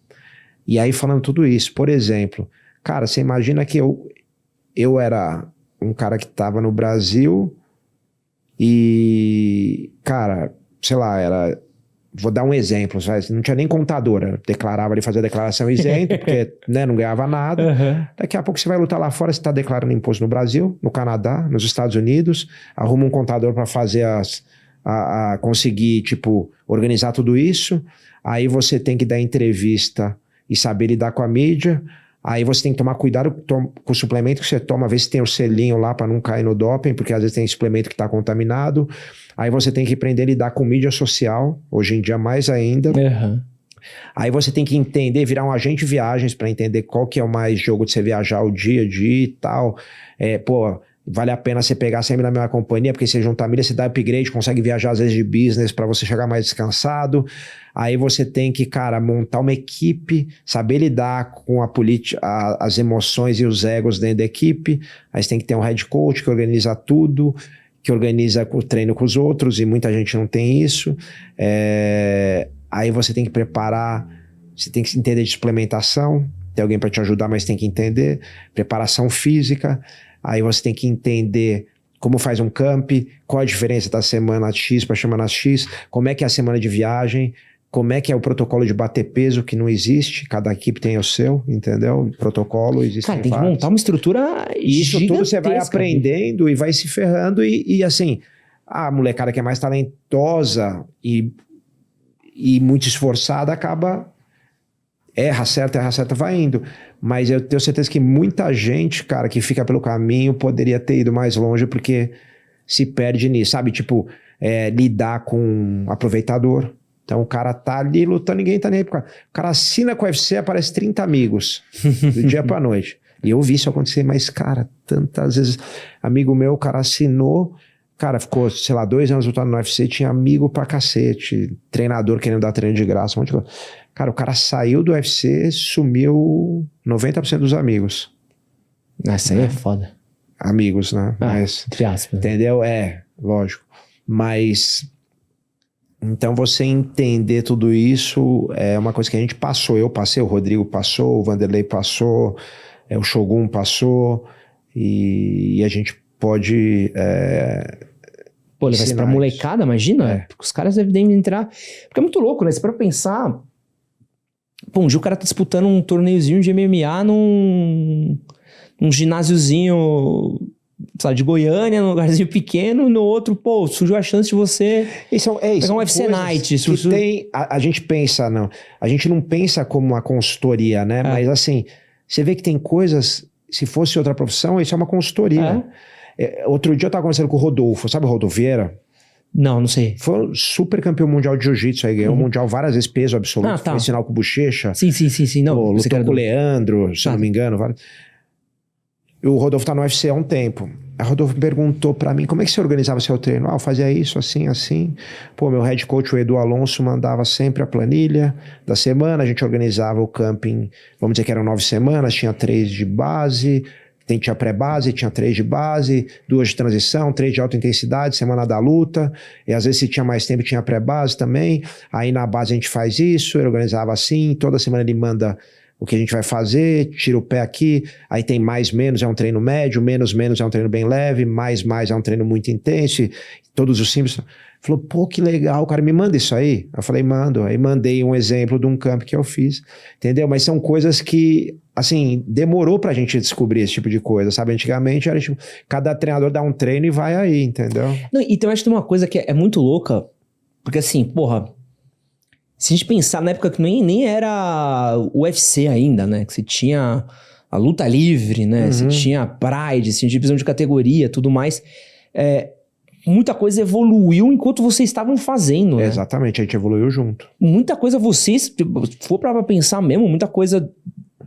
E aí falando tudo isso, por exemplo, cara, você imagina que eu era um cara que tava no Brasil e, cara, sei lá, vou dar um exemplo, sabe? Não tinha nem contadora, declarava ali, fazia a declaração isento, porque não ganhava nada. Daqui a pouco você vai lutar lá fora, você está declarando imposto no Brasil, no Canadá, nos Estados Unidos, arruma um contador para fazer a conseguir, tipo, organizar tudo isso. Aí você tem que dar entrevista e saber lidar com a mídia. Aí você tem que tomar cuidado com o suplemento que você toma, ver se tem o selinho lá para não cair no doping, porque às vezes tem suplemento que está contaminado. Aí você tem que aprender a lidar com mídia social, hoje em dia mais ainda. Uhum. Aí você tem que entender, virar um agente de viagens para entender qual que é o mais jogo de você viajar o dia a dia e tal. Vale a pena você pegar sempre na mesma companhia, porque você junta a milha, você dá upgrade, consegue viajar às vezes de business para você chegar mais descansado. Aí você tem que, cara, montar uma equipe, saber lidar com as emoções e os egos dentro da equipe. Aí você tem que ter um head coach que organiza tudo, que organiza o treino com os outros, e muita gente não tem isso. Aí você tem que preparar, você tem que entender de suplementação, tem alguém para te ajudar, mas tem que entender. Preparação física. Aí você tem que entender como faz um camp, qual a diferença da semana X para a semana X, como é que é a semana de viagem, como é que é o protocolo de bater peso, que não existe, cada equipe tem o seu, entendeu? Protocolo existe. Cara, tem que montar uma estrutura isso tudo você vai aprendendo e vai se ferrando e assim, a molecada que é mais talentosa e muito esforçada acaba... Erra certo, vai indo. Mas eu tenho certeza que muita gente, cara, que fica pelo caminho poderia ter ido mais longe porque se perde nisso, sabe? Tipo, lidar com um aproveitador. Então o cara tá ali lutando, ninguém tá nem aí. O cara assina com o UFC, aparece 30 amigos do dia pra noite. E eu vi isso acontecer, mas, cara, tantas vezes. Amigo meu, o cara assinou, cara, ficou, sei lá, 2 anos lutando no UFC, tinha amigo pra cacete, treinador querendo dar treino de graça, um monte de coisa. Cara, o cara saiu do UFC, sumiu 90% dos amigos. Essa aí é foda. Amigos, né? Mas, entre aspas. Entendeu? Lógico. Mas, então você entender tudo isso é uma coisa que a gente passou. Eu passei, o Rodrigo passou, o Vanderlei passou, o Shogun passou, e a gente pode... levar isso pra molecada, imagina? Porque os caras devem entrar... Porque é muito louco, né? Se para pensar... Pô, um dia o cara tá disputando um torneiozinho de MMA num ginásiozinho, sei lá, de Goiânia, num lugarzinho pequeno, no outro, pô, surgiu a chance de você pegar um UFC Night. A gente pensa, não. A gente não pensa como uma consultoria, né? Mas assim, você vê que tem coisas, se fosse outra profissão, isso é uma consultoria. Outro dia eu tava conversando com o Rodolfo, sabe o Rodolfo Vieira? Não sei. Foi um super campeão mundial de jiu-jitsu, aí ganhou o mundial várias vezes, peso absoluto, foi sinal com o Bochecha. Sim. Não, lutou com o Leandro, se não me engano. E o Rodolfo tá no UFC há um tempo. A Rodolfo perguntou pra mim, como é que você organizava seu treino? Eu fazia isso, assim. Pô, meu head coach, o Edu Alonso, mandava sempre a planilha da semana, a gente organizava o camping, vamos dizer que eram 9 semanas, tinha 3 de base... Tinha pré-base, tinha 3 de base, 2 de transição, 3 de alta intensidade, semana da luta, e às vezes se tinha mais tempo tinha pré-base também, aí na base a gente faz isso, ele organizava assim, toda semana ele manda o que a gente vai fazer, tira o pé aqui, aí tem mais, menos é um treino médio, menos é um treino bem leve, mais é um treino muito intenso, todos os simples. Falou, pô, que legal, cara, me manda isso aí. Eu falei, mando. Aí mandei um exemplo de um camp que eu fiz, entendeu? Mas são coisas que, assim, demorou pra gente descobrir esse tipo de coisa, sabe? Antigamente era tipo, cada treinador dá um treino e vai aí, entendeu? Não, então eu acho que tem uma coisa que é muito louca, porque assim, porra, se a gente pensar na época que nem era o UFC ainda, né? Que você tinha a luta livre, né? Você tinha a Pride, você tinha divisão de categoria, tudo mais. Muita coisa evoluiu enquanto vocês estavam fazendo, né? Exatamente, a gente evoluiu junto. Muita coisa vocês, se for pra pensar mesmo, muita coisa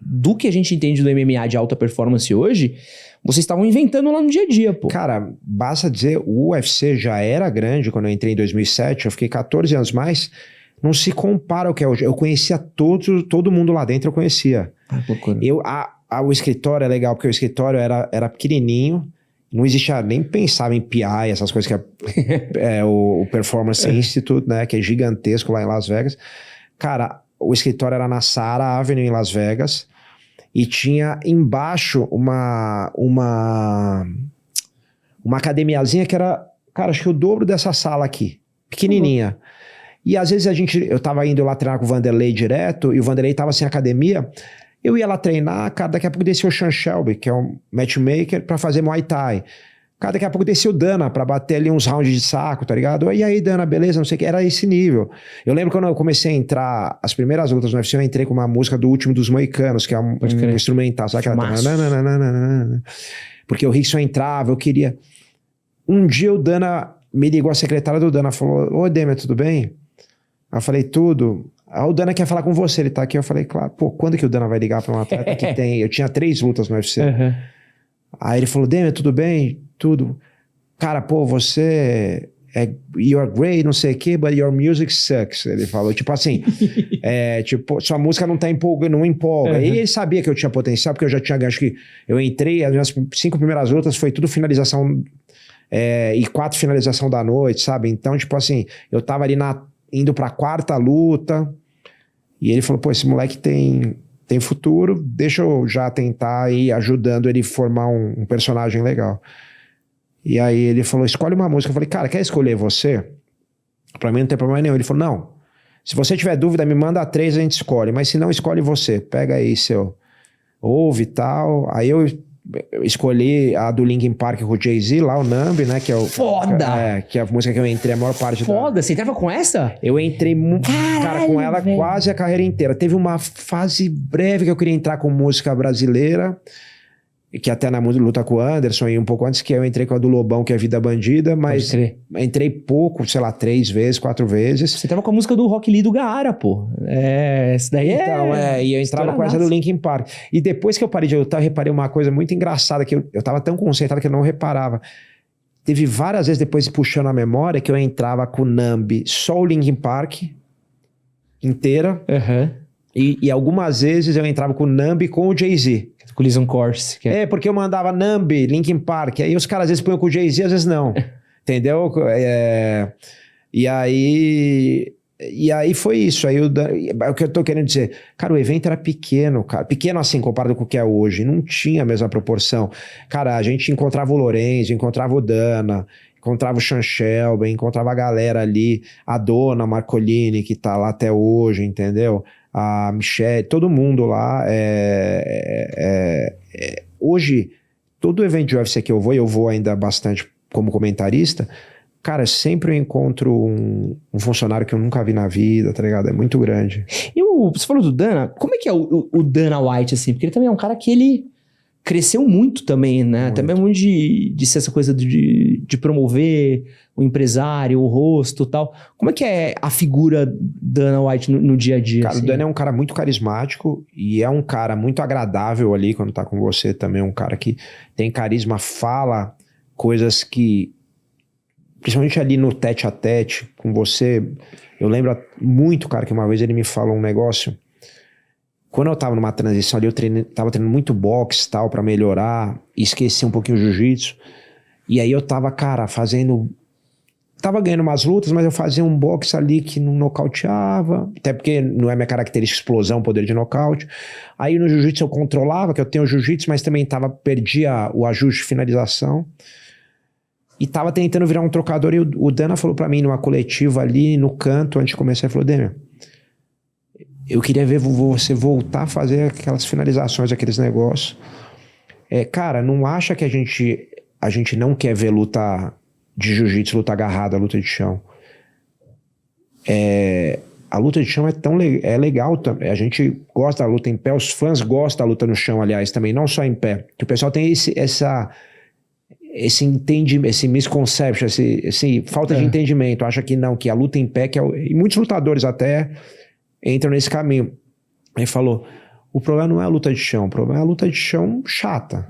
do que a gente entende do MMA de alta performance hoje, vocês estavam inventando lá no dia a dia, pô. Cara, basta dizer, o UFC já era grande quando eu entrei em 2007, eu fiquei 14 anos mais, não se compara ao que é hoje. Eu conhecia todo mundo lá dentro, eu conhecia. Loucura. O escritório é legal, porque o escritório era pequenininho, não existia, nem pensava em PI, essas coisas que o Performance Institute, né, que é gigantesco lá em Las Vegas. Cara, o escritório era na Sara Avenue em Las Vegas e tinha embaixo uma academiazinha que era, cara, acho que o dobro dessa sala aqui, pequenininha. E às vezes eu tava indo lá treinar com o Vanderlei direto e o Vanderlei tava sem academia. Eu ia lá treinar, cara, daqui a pouco descia o Sean Shelby, que é um matchmaker, pra fazer Muay Thai. Cara, daqui a pouco desceu o Dana pra bater ali uns rounds de saco, tá ligado? E aí, Dana, beleza, não sei o que. Era esse nível. Eu lembro quando eu comecei a entrar, as primeiras lutas no UFC, eu entrei com uma música do Último dos Moicanos, que é um instrumental, sabe aquela? Porque o Rickson entrava, eu queria... Um dia o Dana me ligou, a secretária do Dana falou, ô Demian, tudo bem? Eu falei, tudo. O Dana quer falar com você, ele tá aqui. Eu falei, claro, pô, quando que o Dana vai ligar pra um atleta que tem... Eu tinha 3 lutas no UFC. Aí ele falou, Demian, tudo bem? Tudo. Cara, pô, você... You're great, não sei o quê, but your music sucks. Ele falou, tipo assim, tipo, sua música não empolga. E ele sabia que eu tinha potencial, porque eu já tinha, acho que eu entrei, as minhas 5 primeiras lutas foi tudo finalização, e 4 finalização da noite, sabe? Então, tipo assim, eu tava ali indo pra 4ª luta, e ele falou, pô, esse moleque tem futuro, deixa eu já tentar ir ajudando ele a formar um personagem legal. E aí ele falou, escolhe uma música. Eu falei, cara, quer escolher você? Pra mim não tem problema nenhum. Ele falou, não, se você tiver dúvida, me manda 3, a gente escolhe. Mas se não, escolhe você. Pega aí seu... Ouve e tal. Aí eu escolhi a do Linkin Park com o Jay-Z, lá o Numb, né? Que é o... Foda! Que é a música que eu entrei a maior parte Foda, você entrava com essa? Eu entrei, cara, com ela velho. Quase a carreira inteira. Teve uma fase breve que eu queria entrar com música brasileira, que até na luta com o Anderson e um pouco antes, que eu entrei com a do Lobão, que é Vida Bandida, mas entrei pouco, sei lá, 3 vezes, 4 vezes. Você tava com a música do Rock Lee do Gaara, pô. Essa daí então, e eu entrava com essa do Linkin Park. E depois que eu parei de lutar, eu reparei uma coisa muito engraçada, que eu tava tão concentrado que eu não reparava. Teve várias vezes, depois puxando a memória, que eu entrava com o Numb, só o Linkin Park inteira. E algumas vezes eu entrava com o Numb com o Jay-Z. Collision Course. Porque eu mandava Numb, Linkin Park. Aí os caras às vezes põem com o Jay-Z, às vezes não. Entendeu? E aí foi isso. Aí o que eu tô querendo dizer, cara, o evento era pequeno, cara. Pequeno assim, comparado com o que é hoje. Não tinha a mesma proporção. Cara, a gente encontrava o Lorenzo, encontrava o Dana, encontrava o Sean Shelby, encontrava a galera ali, a Dona Marcolini, que tá lá até hoje, entendeu? A Michelle, todo mundo lá. Hoje, todo evento de UFC que eu vou ainda bastante como comentarista, cara, sempre eu encontro um funcionário que eu nunca vi na vida, tá ligado? É muito grande. E você falou do Dana, como é que é o Dana White, assim? Porque ele também é um cara que ele cresceu muito também, né? Muito. Também é muito de ser essa coisa de promover o empresário, o rosto e tal. Como é que é a figura Dana White no dia a dia? Cara, assim? O Dana é um cara muito carismático e é um cara muito agradável ali quando tá com você também. É um cara que tem carisma, fala coisas que... Principalmente ali no tete a tete com você. Eu lembro muito, cara, que uma vez ele me falou um negócio... Quando eu tava numa transição ali, tava treinando muito boxe e tal, pra melhorar, e esqueci um pouquinho o jiu-jitsu. E aí eu tava, cara, tava ganhando umas lutas, mas eu fazia um boxe ali que não nocauteava, até porque não é minha característica explosão, poder de nocaute. Aí no jiu-jitsu eu controlava, que eu tenho jiu-jitsu, mas também perdia o ajuste de finalização. E tava tentando virar um trocador, e o Dana falou pra mim numa coletiva ali, no canto, antes de começar, ele falou, Demian, eu queria ver você voltar a fazer aquelas finalizações, aqueles negócios. Cara, não acha que a gente não quer ver luta de jiu-jitsu, luta agarrada, luta de chão. A luta de chão é legal também. A gente gosta da luta em pé, os fãs gostam da luta no chão, aliás, também, não só em pé. Que o pessoal tem esse entendimento, esse misconception, esse falta de entendimento. Acha que não, que a luta em pé, e muitos lutadores até entram nesse caminho. Ele falou, o problema não é a luta de chão, o problema é a luta de chão chata.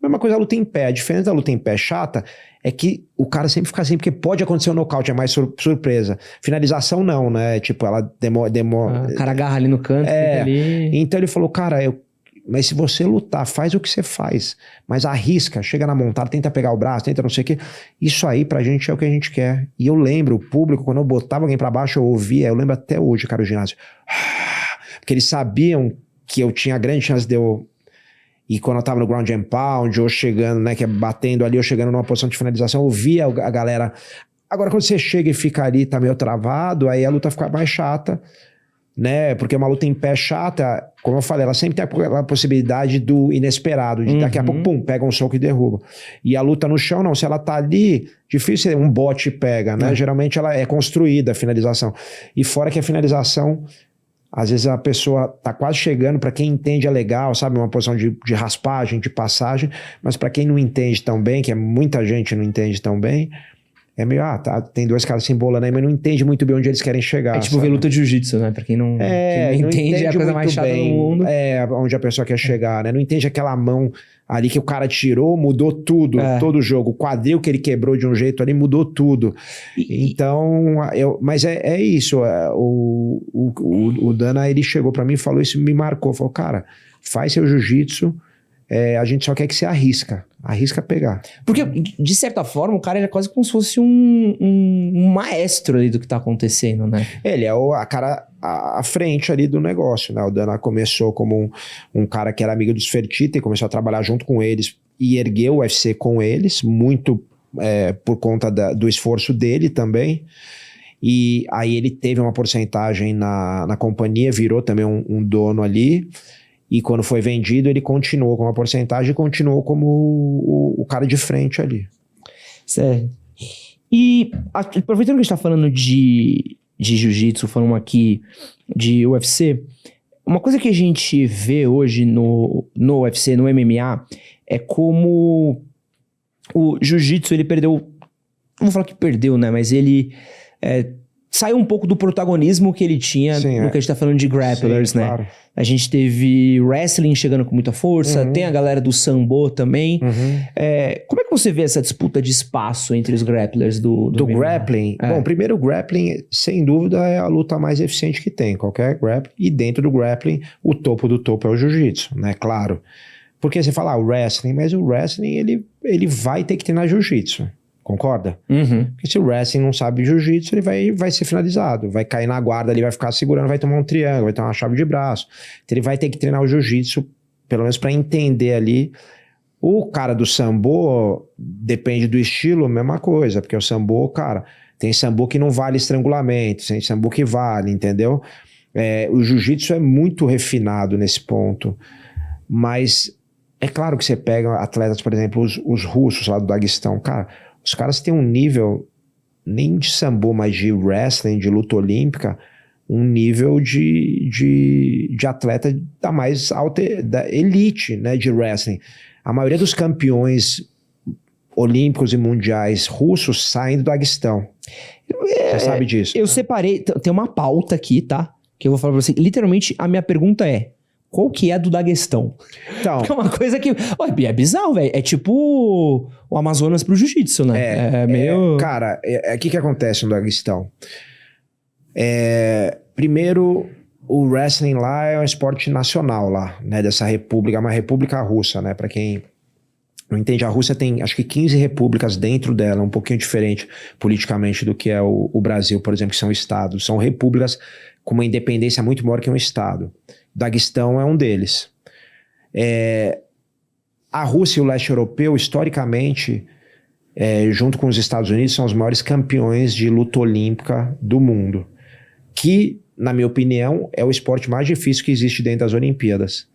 Mesma coisa a luta em pé. A diferença da luta em pé chata é que o cara sempre fica assim, porque pode acontecer um nocaute, é mais surpresa. Finalização não, né? Tipo, ela demora... O cara agarra ali no canto, fica ali... Então ele falou, cara, mas se você lutar, faz o que você faz, mas arrisca, chega na montada, tenta pegar o braço, tenta não sei o quê. Isso aí pra gente é o que a gente quer. E eu lembro, o público, quando eu botava alguém pra baixo, eu ouvia, eu lembro até hoje, cara, o ginásio. Porque eles sabiam que eu tinha grande chance de eu... E quando eu tava no ground and pound, ou chegando, né, que é batendo ali, ou chegando numa posição de finalização, eu ouvia a galera. Agora, quando você chega e fica ali, tá meio travado, aí a luta fica mais chata. né? Porque uma luta em pé chata, como eu falei, ela sempre tem aquela possibilidade do inesperado, de daqui a pouco, pum, pega um soco e derruba. E a luta no chão, não, se ela tá ali, difícil um bote pega, né? Geralmente ela é construída, a finalização. E fora que a finalização, às vezes a pessoa tá quase chegando, para quem entende é legal, sabe? Uma posição de raspagem, de passagem, mas para quem não entende tão bem, que é muita gente não entende tão bem, é meio, tá, tem dois caras se embolando aí, mas não entende muito bem onde eles querem chegar. É tipo ver luta de jiu-jitsu, né? Pra quem não, quem não entende, é a coisa mais chata do mundo. É, onde a pessoa quer chegar, né? Não entende aquela mão ali que o cara tirou, mudou tudo, todo o jogo. O quadril que ele quebrou de um jeito ali, mudou tudo. Então, mas é isso. O Dana, ele chegou pra mim e falou isso, me marcou. Falou, cara, faz seu jiu-jitsu, a gente só quer que você arrisca pegar. Porque, de certa forma, o cara ele é quase como se fosse um maestro ali do que tá acontecendo, né? Ele é a cara à frente ali do negócio, né? O Dana começou como um cara que era amigo dos Fertitta e começou a trabalhar junto com eles e ergueu o UFC com eles, muito por conta do esforço dele também. E aí ele teve uma porcentagem na companhia, virou também um dono ali. E quando foi vendido, ele continuou com uma porcentagem e continuou como o cara de frente ali. Certo. E aproveitando que a gente tá falando de jiu-jitsu, falando aqui de UFC, uma coisa que a gente vê hoje no UFC, no MMA, é como o jiu-jitsu, ele perdeu... Não vou falar que perdeu, né? Mas ele... saiu um pouco do protagonismo que ele tinha no que a gente tá falando de grapplers, né? Claro. A gente teve wrestling chegando com muita força, tem a galera do sambo também. Como é que você vê essa disputa de espaço entre os grapplers do grappling? Bom, primeiro o grappling, sem dúvida, é a luta mais eficiente que tem, qualquer grappling. E dentro do grappling, o topo do topo é o jiu-jitsu, né? Claro. Porque você fala, o wrestling, mas o wrestling, ele vai ter que treinar jiu-jitsu. Concorda? Porque se o wrestling não sabe jiu-jitsu, ele vai ser finalizado. Vai cair na guarda ali, vai ficar segurando, vai tomar um triângulo, vai tomar uma chave de braço. Então ele vai ter que treinar o jiu-jitsu, pelo menos para entender ali. O cara do sambo, depende do estilo, mesma coisa. Porque o sambo, cara, tem sambo que não vale estrangulamento, tem sambo que vale, entendeu? O jiu-jitsu é muito refinado nesse ponto. Mas é claro que você pega atletas, por exemplo, os russos lá do Daguestão, cara... Os caras têm um nível, nem de sambo, mas de wrestling, de luta olímpica, um nível de atleta da mais alta, da elite, né, de wrestling. A maioria dos campeões olímpicos e mundiais russos saem do Daguestão. Você sabe disso? Eu separei, tem uma pauta aqui, tá? Que eu vou falar pra você. Literalmente, a minha pergunta é: qual que é a do Daguestão? Então, porque é uma coisa que... é bizarro, velho. É tipo o Amazonas pro jiu-jitsu, né? É meio... Cara, o que acontece no Daguestão? Primeiro, o wrestling lá é um esporte nacional lá, né? Dessa república, uma república russa, né? Pra quem não entende, a Rússia tem, acho que 15 repúblicas dentro dela, um pouquinho diferente politicamente do que é o Brasil, por exemplo, que são estados. São repúblicas com uma independência muito maior que um estado. Daguestão é um deles. A Rússia e o leste europeu, historicamente, junto com os Estados Unidos, são os maiores campeões de luta olímpica do mundo. Que, na minha opinião, é o esporte mais difícil que existe dentro das Olimpíadas.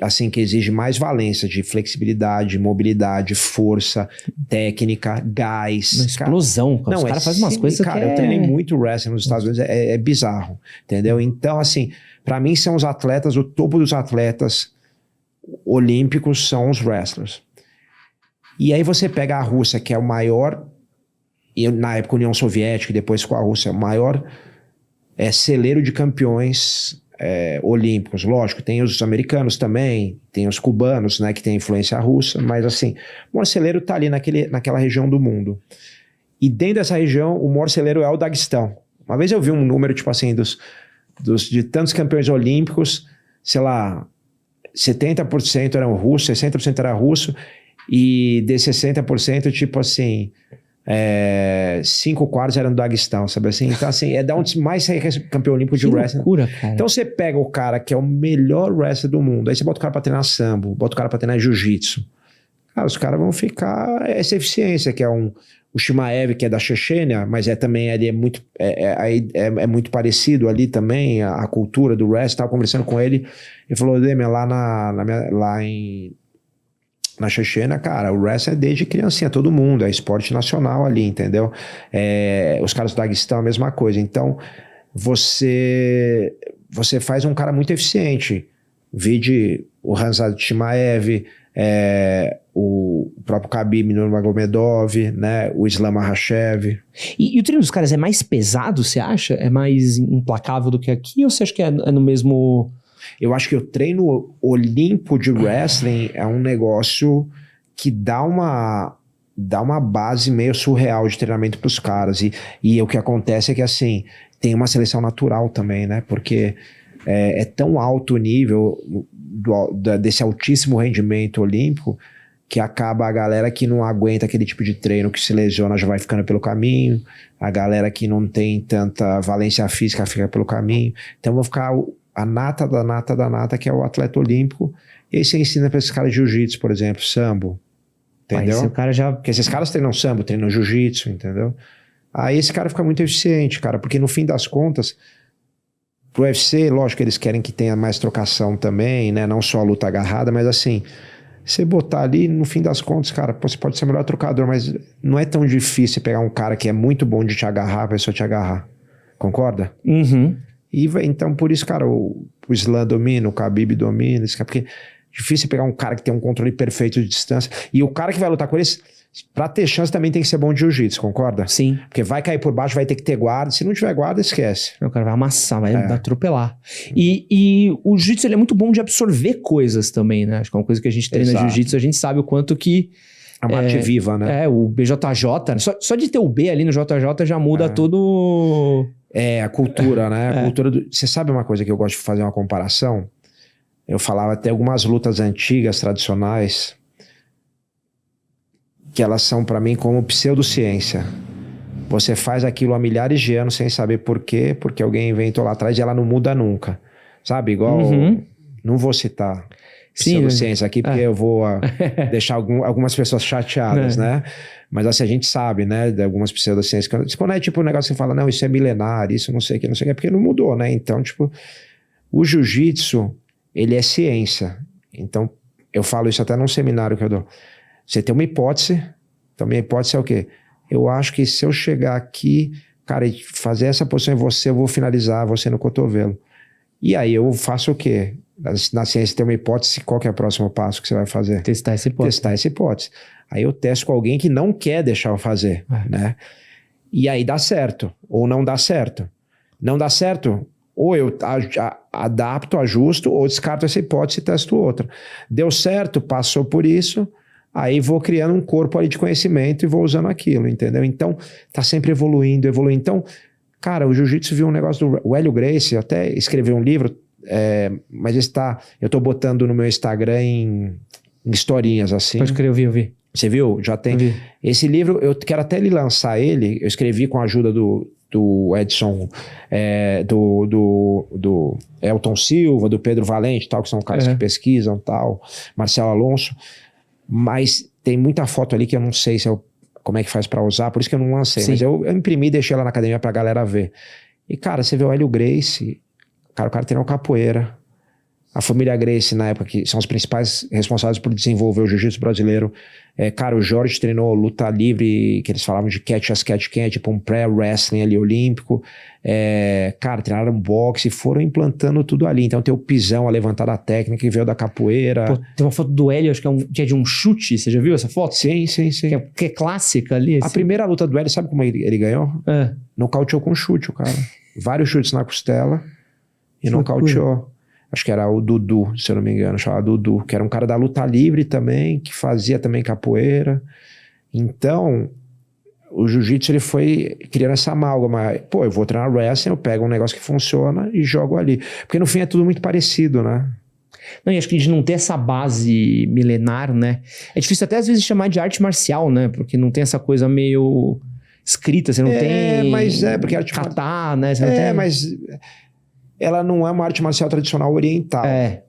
Assim, que exige mais valência de flexibilidade, mobilidade, força, técnica, gás. Uma explosão. Os caras fazem umas coisas que eu treinei muito wrestling nos Estados Unidos, é bizarro, entendeu? Então, assim... Para mim, são os atletas, o topo dos atletas olímpicos são os wrestlers. E aí você pega a Rússia, que é o maior, e na época a União Soviética, e depois com a Rússia, o maior celeiro de campeões olímpicos. Lógico, tem os americanos também, tem os cubanos, né, que tem influência russa, mas assim, o maior celeiro tá ali naquela região do mundo. E dentro dessa região, o maior celeiro é o Daguestão. Uma vez eu vi um número, tipo assim, de tantos campeões olímpicos, sei lá, 70% eram russos, 60% era russo, e desses 60%, tipo assim, 5 quartos eram do Daguestão, sabe assim? Então, assim, é da onde mais sai campeão olímpico de wrestling. Loucura, cara. Então, você pega o cara que é o melhor wrestler do mundo, aí você bota o cara pra treinar sambo, bota o cara pra treinar jiu-jitsu. Cara, os caras vão ficar... Essa eficiência, que é um o Chimaev, que é da Chechênia, mas ele é muito parecido ali também, a cultura do wrestling. Estava conversando com ele, ele falou, Demian, lá na Chechênia, cara, o wrestling é desde criancinha, todo mundo, é esporte nacional ali, entendeu? Os caras do Daguestão, a mesma coisa. Então, você faz um cara muito eficiente. Vide o Khamzat Chimaev, o próprio Khabib Nurmagomedov, né? O Islam Makhachev. E o treino dos caras é mais pesado, você acha? É mais implacável do que aqui? Ou você acha que é no mesmo... Eu acho que o treino olímpico de wrestling é um negócio que dá uma base meio surreal de treinamento para os caras. E o que acontece é que, assim, tem uma seleção natural também, né? Porque é tão alto o nível desse altíssimo rendimento olímpico que acaba a galera que não aguenta aquele tipo de treino, que se lesiona, já vai ficando pelo caminho. A galera que não tem tanta valência física fica pelo caminho. Então, vou ficar... a nata da nata da nata, que é o atleta olímpico, e aí você ensina para esses caras de jiu-jitsu, por exemplo, sambo, entendeu? O cara já... Porque esses caras treinam sambo, treinam jiu-jitsu, entendeu? Aí esse cara fica muito eficiente, cara, porque no fim das contas, pro UFC, lógico que eles querem que tenha mais trocação também, né, não só a luta agarrada, mas assim, você botar ali, no fim das contas, cara, você pode ser o melhor trocador, mas não é tão difícil pegar um cara que é muito bom de te agarrar, a pessoa te agarrar, concorda? Uhum. Então, por isso, cara, o Islam domina, o Khabib domina, porque é difícil pegar um cara que tem um controle perfeito de distância. E o cara que vai lutar com eles, pra ter chance, também tem que ser bom de jiu-jitsu, concorda? Sim. Porque vai cair por baixo, vai ter que ter guarda. Se não tiver guarda, esquece. O cara vai amassar, vai atropelar. E o jiu-jitsu, ele é muito bom de absorver coisas também, né? Acho que é uma coisa que a gente treina jiu-jitsu, a gente sabe o quanto que... A mate viva, né? O BJJ, só de ter o B ali no JJ já muda todo... A cultura, né? A cultura Você sabe uma coisa que eu gosto de fazer uma comparação? Eu falava até algumas lutas antigas, tradicionais, que elas são pra mim como pseudociência. Você faz aquilo há milhares de anos sem saber por quê, porque alguém inventou lá atrás e ela não muda nunca. Sabe? Igual... Não vou citar pseudociência aqui, porque eu vou deixar algumas pessoas chateadas, né? Mas assim, a gente sabe, né, de algumas pseudociências. Quando é tipo um negócio que você fala, não, isso é milenar, isso não sei o que, é porque não mudou, né? Então, tipo, o jiu-jitsu, ele é ciência. Então, eu falo isso até num seminário que eu dou. Você tem uma hipótese, então minha hipótese é o quê? Eu acho que se eu chegar aqui, cara, e fazer essa posição em você, eu vou finalizar você no cotovelo. E aí eu faço o quê? Na ciência tem uma hipótese, qual que é o próximo passo que você vai fazer? Testar essa hipótese. Testar essa hipótese. Aí eu testo com alguém que não quer deixar eu fazer, né? E aí dá certo, ou não dá certo. Não dá certo, ou eu adapto, ajusto, ou descarto essa hipótese e testo outra. Deu certo, passou por isso, aí vou criando um corpo ali de conhecimento e vou usando aquilo, entendeu? Então, tá sempre evoluindo. Então, cara, o jiu-jitsu viu um negócio do Hélio Gracie, até escreveu um livro, mas eu tô botando no meu Instagram em historinhas assim. Pode crer, eu vi. Você viu? Já tem. Esse livro, eu quero até lançar ele, eu escrevi com a ajuda do Edson, do Elton Silva, do Pedro Valente, tal, que são caras que pesquisam, tal, Marcelo Alonso, mas tem muita foto ali que eu não sei como é que faz pra usar, por isso que eu não lancei, mas eu imprimi e deixei lá na academia pra galera ver. E cara, você vê o Hélio Gracie, cara, o cara treinou capoeira. A família Gracie, na época, que são os principais responsáveis por desenvolver o jiu-jitsu brasileiro. Cara, o Jorge treinou luta livre, que eles falavam de catch as catch can, tipo um pré-wrestling ali olímpico. Cara, treinaram boxe e foram implantando tudo ali. Então tem o pisão, a levantada técnica que veio da capoeira. Pô, tem uma foto do Hélio, acho que é de um chute, você já viu essa foto? Sim. Que é clássica ali. Assim. A primeira luta do Hélio, sabe como ele ganhou? Nocauteou com chute, o cara. Vários chutes na costela e nocauteou. Acho que era o Dudu, se eu não me engano, chamava Dudu, que era um cara da luta livre também, que fazia também capoeira. Então, o jiu-jitsu, ele foi criando essa amálgama. Pô, eu vou treinar wrestling, eu pego um negócio que funciona e jogo ali. Porque no fim é tudo muito parecido, né? Não, e acho que de não ter essa base milenar, né? É difícil até às vezes chamar de arte marcial, né? Porque não tem essa coisa meio escrita, você não tem... Mas porque arte kata, né? Você não tem... mas... ela não é uma arte marcial tradicional oriental,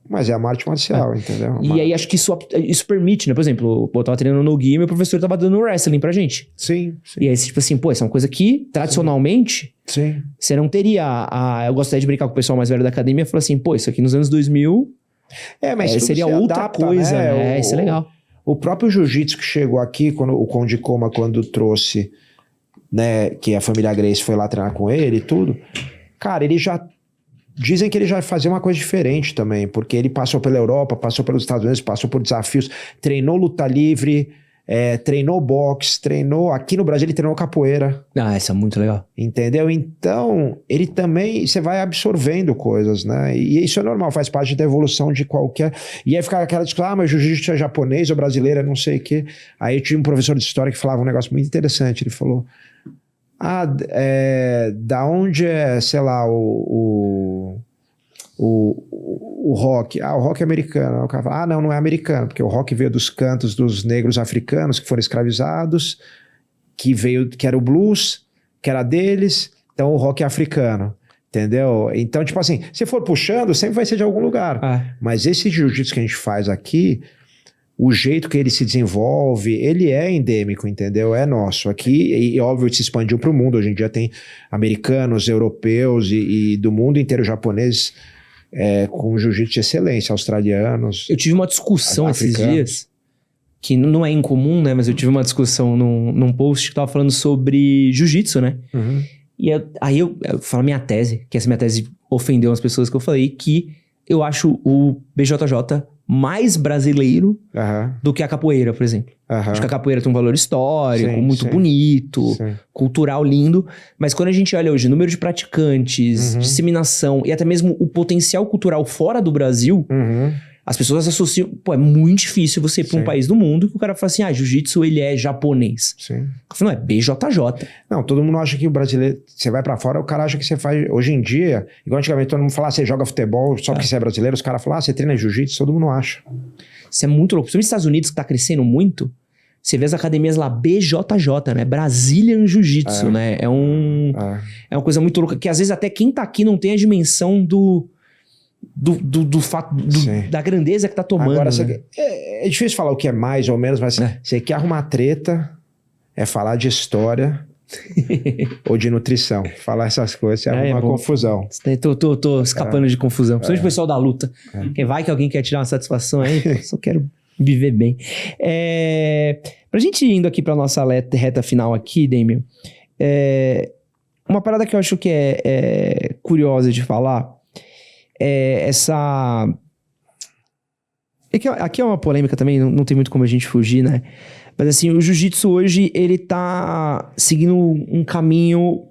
mas é uma arte marcial, entendeu? E aí acho que isso permite, né? Por exemplo, eu tava treinando no Gui e meu professor tava dando wrestling pra gente. Sim. E aí, tipo assim, pô, essa é uma coisa que, tradicionalmente, Sim. você não teria... Eu gostaria de brincar com o pessoal mais velho da academia e falar assim, pô, isso aqui nos anos 2000 mas seria outra coisa, né? Isso é legal. O próprio jiu-jitsu que chegou aqui, o Conde Coma, quando trouxe, né, que a família Gracie foi lá treinar com ele e tudo, cara, ele já... Dizem que ele já fazia uma coisa diferente também, porque ele passou pela Europa, passou pelos Estados Unidos, passou por desafios, treinou luta livre, treinou boxe, treinou... Aqui no Brasil ele treinou capoeira. Isso é muito legal. Entendeu? Então, ele também... Você vai absorvendo coisas, né? E isso é normal, faz parte da evolução de qualquer... E aí fica aquela discussão, mas jiu-jitsu é japonês ou brasileiro, não sei o quê. Aí eu tive um professor de história que falava um negócio muito interessante. Ele falou... da onde é, sei lá, o rock? O rock é americano. O cara fala, não é americano, porque o rock veio dos cantos dos negros africanos que foram escravizados, que era o blues, que era deles, então o rock é africano, entendeu? Então, tipo assim, se for puxando, sempre vai ser de algum lugar. Mas esse jiu-jitsu que a gente faz aqui, o jeito que ele se desenvolve, ele é endêmico, entendeu? É nosso. Aqui, e óbvio, se expandiu para o mundo. Hoje em dia tem americanos, europeus e do mundo inteiro japoneses com jiu-jitsu de excelência, australianos. Eu tive uma discussão esses dias, que não é incomum, né? Mas eu tive uma discussão num post que tava falando sobre jiu-jitsu, né? Uhum. E aí eu falo minha tese, que essa minha tese ofendeu as pessoas que eu falei, que eu acho o BJJ mais brasileiro do que a capoeira, por exemplo. Acho que a capoeira tem um valor histórico, muito bonito, cultural lindo, mas quando a gente olha hoje o número de praticantes, disseminação e até mesmo o potencial cultural fora do Brasil, as pessoas associam... Pô, é muito difícil você ir pra um país do mundo que o cara fala assim, jiu-jitsu ele é japonês. Eu falo, não, é BJJ. Não, todo mundo acha que o brasileiro... Você vai pra fora, o cara acha que você faz... Hoje em dia, igual antigamente, todo mundo fala, você joga futebol só porque você é brasileiro, os caras falam, você treina jiu-jitsu, todo mundo acha. Isso é muito louco. Principalmente nos Estados Unidos, que tá crescendo muito, você vê as academias lá, BJJ, né? Brazilian Jiu-Jitsu, né? É uma coisa muito louca, que às vezes até quem tá aqui não tem a dimensão do fato da grandeza que tá tomando. Agora, né? É difícil falar o que é mais ou menos, mas você quer arrumar treta, é falar de história ou de nutrição. Falar essas coisas, você arruma uma confusão. Tô escapando de confusão. Principalmente o pessoal da luta. Quem vai que alguém quer tirar uma satisfação aí, só quero viver bem. Pra gente indo aqui pra nossa reta final aqui, Damian, uma parada que eu acho que é curiosa de falar essa... Aqui é uma polêmica também, não tem muito como a gente fugir, né? Mas assim, o jiu-jitsu hoje, ele tá seguindo um caminho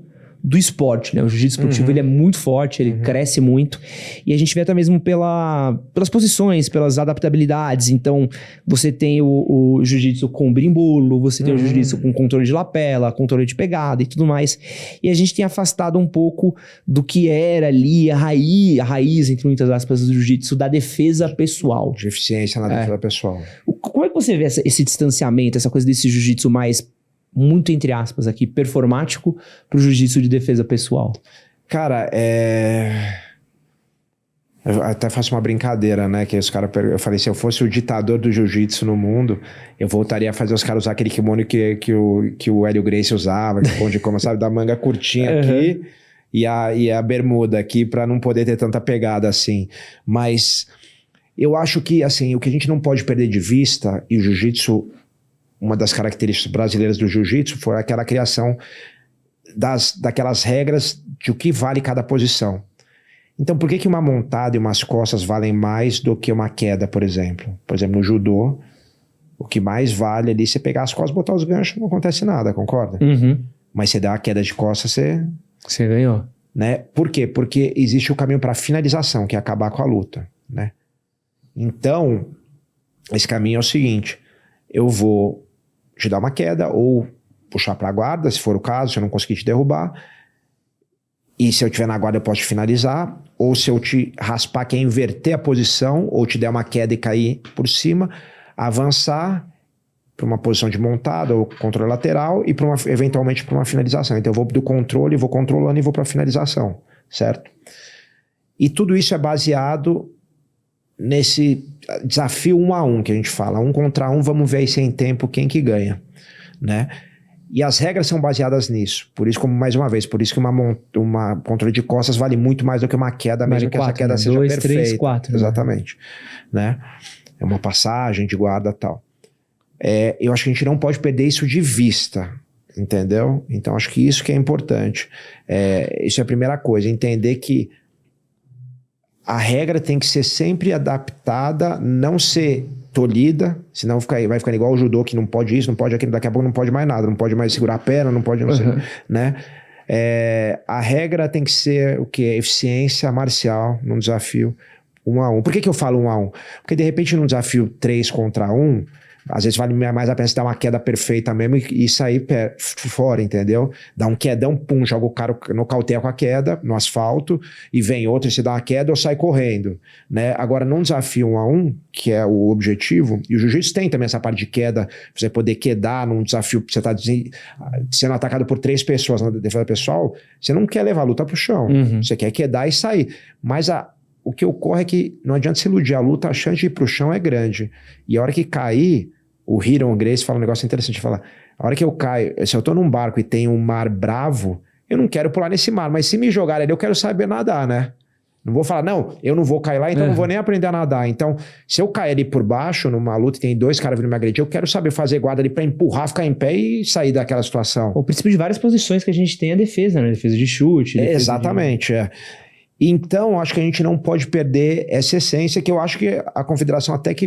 do esporte, né? O jiu-jitsu esportivo, ele é muito forte, ele cresce muito. E a gente vê até mesmo pelas posições, pelas adaptabilidades. Então, você tem o jiu-jitsu com brimbolo, você tem o jiu-jitsu com controle de lapela, controle de pegada e tudo mais. E a gente tem afastado um pouco do que era ali a raiz, entre muitas aspas, do jiu-jitsu, da defesa pessoal. De eficiência na defesa pessoal. Como é que você vê esse distanciamento, essa coisa desse jiu-jitsu mais... muito entre aspas aqui, performático pro jiu-jitsu de defesa pessoal? Cara, eu até faço uma brincadeira, né? Que os caras eu falei, se eu fosse o ditador do jiu-jitsu no mundo, eu voltaria a fazer os caras usar aquele kimono que o Hélio Gracie usava, que onde como sabe, da manga curtinha aqui e a bermuda aqui, pra não poder ter tanta pegada assim. Mas eu acho que, assim, o que a gente não pode perder de vista, e o jiu-jitsu, uma das características brasileiras do jiu-jitsu foi aquela criação daquelas regras de o que vale cada posição. Então, por que uma montada e umas costas valem mais do que uma queda, por exemplo? Por exemplo, no judô, o que mais vale ali, você pegar as costas, botar os ganchos, não acontece nada, concorda? Mas você dá a queda de costas, você ganhou. Né? Por quê? Porque existe o caminho para finalização, que é acabar com a luta, né? Então, esse caminho é o seguinte: eu vou te dar uma queda, ou puxar para a guarda, se for o caso, se eu não conseguir te derrubar. E se eu estiver na guarda, eu posso te finalizar. Ou se eu te raspar, que é inverter a posição, ou te der uma queda e cair por cima, avançar para uma posição de montada ou controle lateral e eventualmente para uma finalização. Então eu vou do controle, vou controlando e vou para a finalização, certo? E tudo isso é baseado nesse desafio 1 a 1 que a gente fala. 1 contra 1, vamos ver aí sem tempo quem que ganha, né? E as regras são baseadas nisso. Por isso, como mais uma vez, por isso que uma controle de costas vale muito mais do que uma queda, mesmo que essa queda seja 2, perfeita. 3, 4. Exatamente. Né? É uma passagem de guarda e tal. Eu acho que a gente não pode perder isso de vista, entendeu? Então, acho que isso que é importante. Isso é a primeira coisa, entender que a regra tem que ser sempre adaptada, não ser tolhida, senão vai ficando igual o judô, que não pode isso, não pode aquilo, daqui a pouco não pode mais nada, não pode mais segurar a perna, não pode não sei, né? A regra tem que ser o quê? Eficiência marcial num desafio 1 a 1. Por que eu falo 1 a 1? Porque de repente num desafio 3 contra 1, às vezes vale mais a pena você dar uma queda perfeita mesmo e sair fora, entendeu? Dá um quedão, pum, joga o cara, nocauteia com a queda no asfalto e vem outro e você dá uma queda ou sai correndo, né? Agora, num desafio 1 a 1, que é o objetivo, e o jiu-jitsu tem também essa parte de queda, você poder quedar num desafio, você tá sendo atacado por 3 pessoas na defesa pessoal, você não quer levar a luta pro chão, você quer quedar e sair, mas o que ocorre é que não adianta se iludir, a luta, a chance de ir pro chão é grande. E a hora que cair, o Hiron Gracie fala um negócio interessante, fala, a hora que eu caio, se eu tô num barco e tem um mar bravo, eu não quero pular nesse mar, mas se me jogar ali, eu quero saber nadar, né? Não vou falar, não, eu não vou cair lá, então não vou nem aprender a nadar. Então, se eu cair ali por baixo, numa luta e tem 2 caras vindo me agredir, eu quero saber fazer guarda ali pra empurrar, ficar em pé e sair daquela situação. O princípio de várias posições que a gente tem é a defesa, né? Defesa de chute. Defesa exatamente, Então, acho que a gente não pode perder essa essência, que eu acho que a confederação até que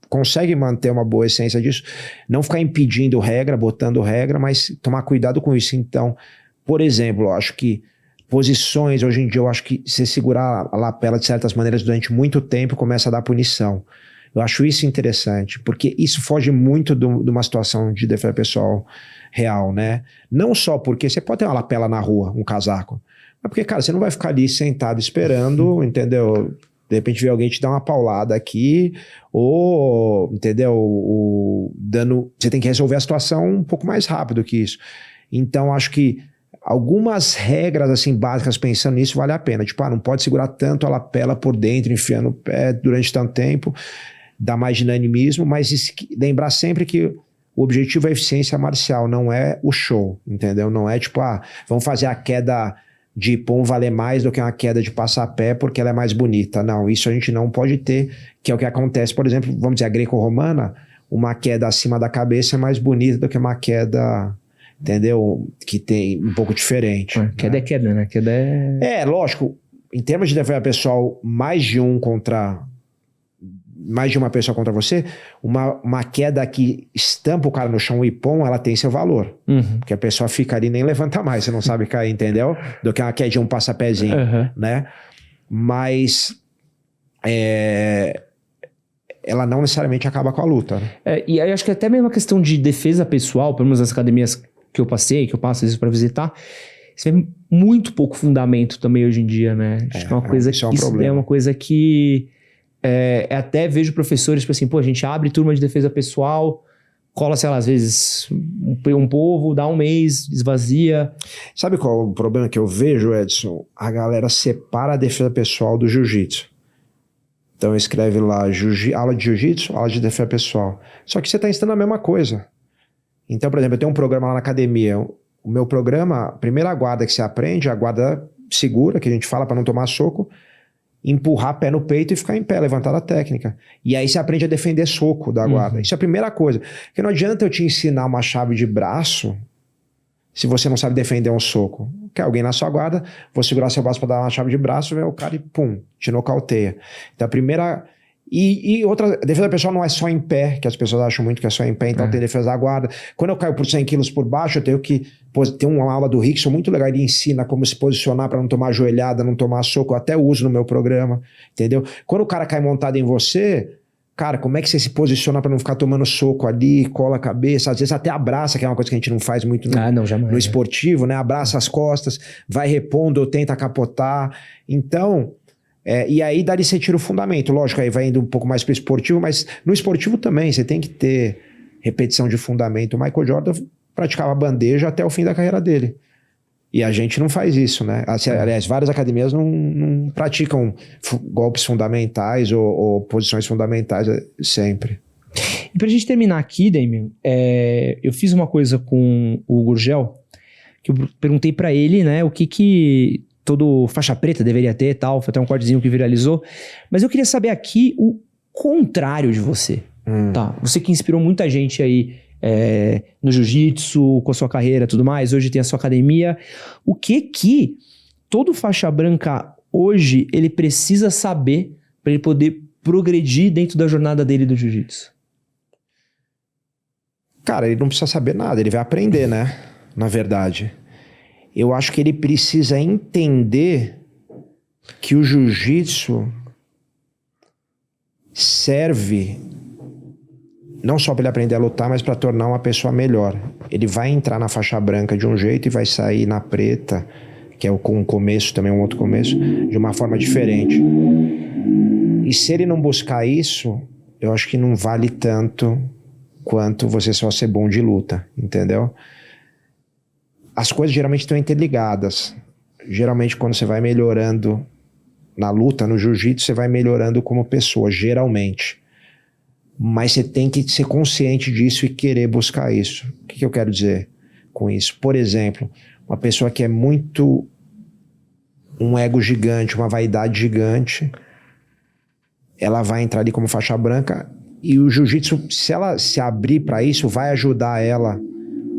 consegue manter uma boa essência disso, não ficar impedindo regra, botando regra, mas tomar cuidado com isso. Então, por exemplo, eu acho que posições, hoje em dia, eu acho que se segurar a lapela de certas maneiras durante muito tempo, começa a dar punição. Eu acho isso interessante, porque isso foge muito de uma situação de defesa pessoal real, né? Não só porque você pode ter uma lapela na rua, um casaco, mas porque, cara, você não vai ficar ali sentado esperando, entendeu? De repente vê alguém te dar uma paulada aqui, ou, entendeu? Você tem que resolver a situação um pouco mais rápido que isso. Então, acho que algumas regras, assim, básicas, pensando nisso, vale a pena. Tipo, não pode segurar tanto a lapela por dentro, enfiando o pé durante tanto tempo, dá mais dinamismo, mas lembrar sempre que o objetivo é a eficiência marcial, não é o show, entendeu? Não é tipo, vamos fazer a queda de pão valer mais do que uma queda de passapé porque ela é mais bonita. Não, isso a gente não pode ter, que é o que acontece, por exemplo, vamos dizer, a greco-romana, uma queda acima da cabeça é mais bonita do que uma queda, entendeu? Que tem um pouco diferente. Queda é queda, né? Queda é... lógico, em termos de defesa pessoal, mais de uma pessoa contra você, uma queda que estampa o cara no chão, o ipom, ela tem seu valor. Porque a pessoa fica ali e nem levanta mais, você não sabe cair, entendeu? Do que uma queda de um passapézinho, né? Mas ela não necessariamente acaba com a luta. Né? E aí acho que até mesmo a questão de defesa pessoal, pelo menos nas academias que eu passo às vezes para visitar, você vê muito pouco fundamento também hoje em dia, né? Acho que é uma coisa isso é um problema. É uma coisa que até vejo professores, tipo assim, a gente abre turma de defesa pessoal, cola, sei lá, às vezes um povo, dá um mês, esvazia. Sabe qual é o problema que eu vejo, Edson? A galera separa a defesa pessoal do jiu-jitsu. Então escreve lá, aula de jiu-jitsu, aula de defesa pessoal. Só que você está ensinando a mesma coisa. Então, por exemplo, eu tenho um programa lá na academia. O meu programa, a primeira guarda que você aprende, a guarda segura, que a gente fala para não tomar soco, empurrar pé no peito e ficar em pé, levantar a técnica. E aí você aprende a defender soco da guarda. Isso é a primeira coisa. Porque não adianta eu te ensinar uma chave de braço se você não sabe defender um soco. Quer alguém na sua guarda, vou segurar seu braço para dar uma chave de braço, vem o cara e pum, te nocauteia. Então a primeira... E outra, defesa pessoal não é só em pé, que as pessoas acham muito que é só em pé, então tem defesa da guarda. Quando eu caio por 100 quilos por baixo, eu tenho que ter uma aula do Rickson muito legal, ele ensina como se posicionar para não tomar joelhada, não tomar soco, eu até uso no meu programa, entendeu? Quando o cara cai montado em você, cara, como é que você se posiciona para não ficar tomando soco ali, cola a cabeça, às vezes até abraça, que é uma coisa que a gente não faz muito no esportivo, né? Abraça as costas, vai repondo ou tenta capotar. Então... e aí dali você tira o fundamento, lógico, aí vai indo um pouco mais pro esportivo, mas no esportivo também você tem que ter repetição de fundamento. O Michael Jordan praticava bandeja até o fim da carreira dele. E a gente não faz isso, né? Aliás, várias academias não praticam golpes fundamentais ou posições fundamentais sempre. E pra gente terminar aqui, Damian, eu fiz uma coisa com o Gurgel, que eu perguntei pra ele, né, o que todo faixa preta deveria ter e tal, foi até um cortezinho que viralizou, mas eu queria saber aqui o contrário de você, tá? Você que inspirou muita gente aí no jiu-jitsu, com a sua carreira e tudo mais, hoje tem a sua academia, o que todo faixa branca hoje ele precisa saber pra ele poder progredir dentro da jornada dele do jiu-jitsu? Cara, ele não precisa saber nada, ele vai aprender, né? Na verdade. Eu acho que ele precisa entender que o jiu-jitsu serve não só para ele aprender a lutar, mas para tornar uma pessoa melhor. Ele vai entrar na faixa branca de um jeito e vai sair na preta, que é um começo, também um outro começo, de uma forma diferente. E se ele não buscar isso, eu acho que não vale tanto quanto você só ser bom de luta, entendeu? As coisas geralmente estão interligadas. Geralmente quando você vai melhorando na luta, no jiu-jitsu, você vai melhorando como pessoa, geralmente. Mas você tem que ser consciente disso e querer buscar isso. O que eu quero dizer com isso? Por exemplo, uma pessoa que é muito um ego gigante, uma vaidade gigante, ela vai entrar ali como faixa branca e o jiu-jitsu, se ela se abrir para isso, vai ajudar ela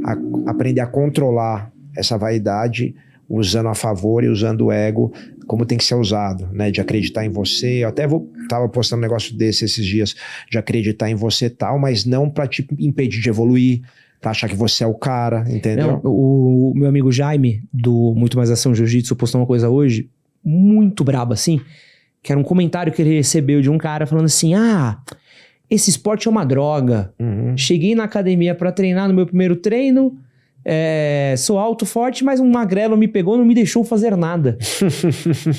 a aprender a controlar essa vaidade usando a favor e usando o ego como tem que ser usado, né? De acreditar em você. Eu até tava postando um negócio desse esses dias, de acreditar em você e tal, mas não pra te impedir de evoluir, pra achar que você é o cara, entendeu? Não, o meu amigo Jaime, do Muito Mais Ação Jiu-Jitsu, postou uma coisa hoje, muito braba, assim, que era um comentário que ele recebeu de um cara falando assim, esse esporte é uma droga. Cheguei na academia pra treinar no meu primeiro treino, sou alto, forte, mas um magrelo me pegou e não me deixou fazer nada.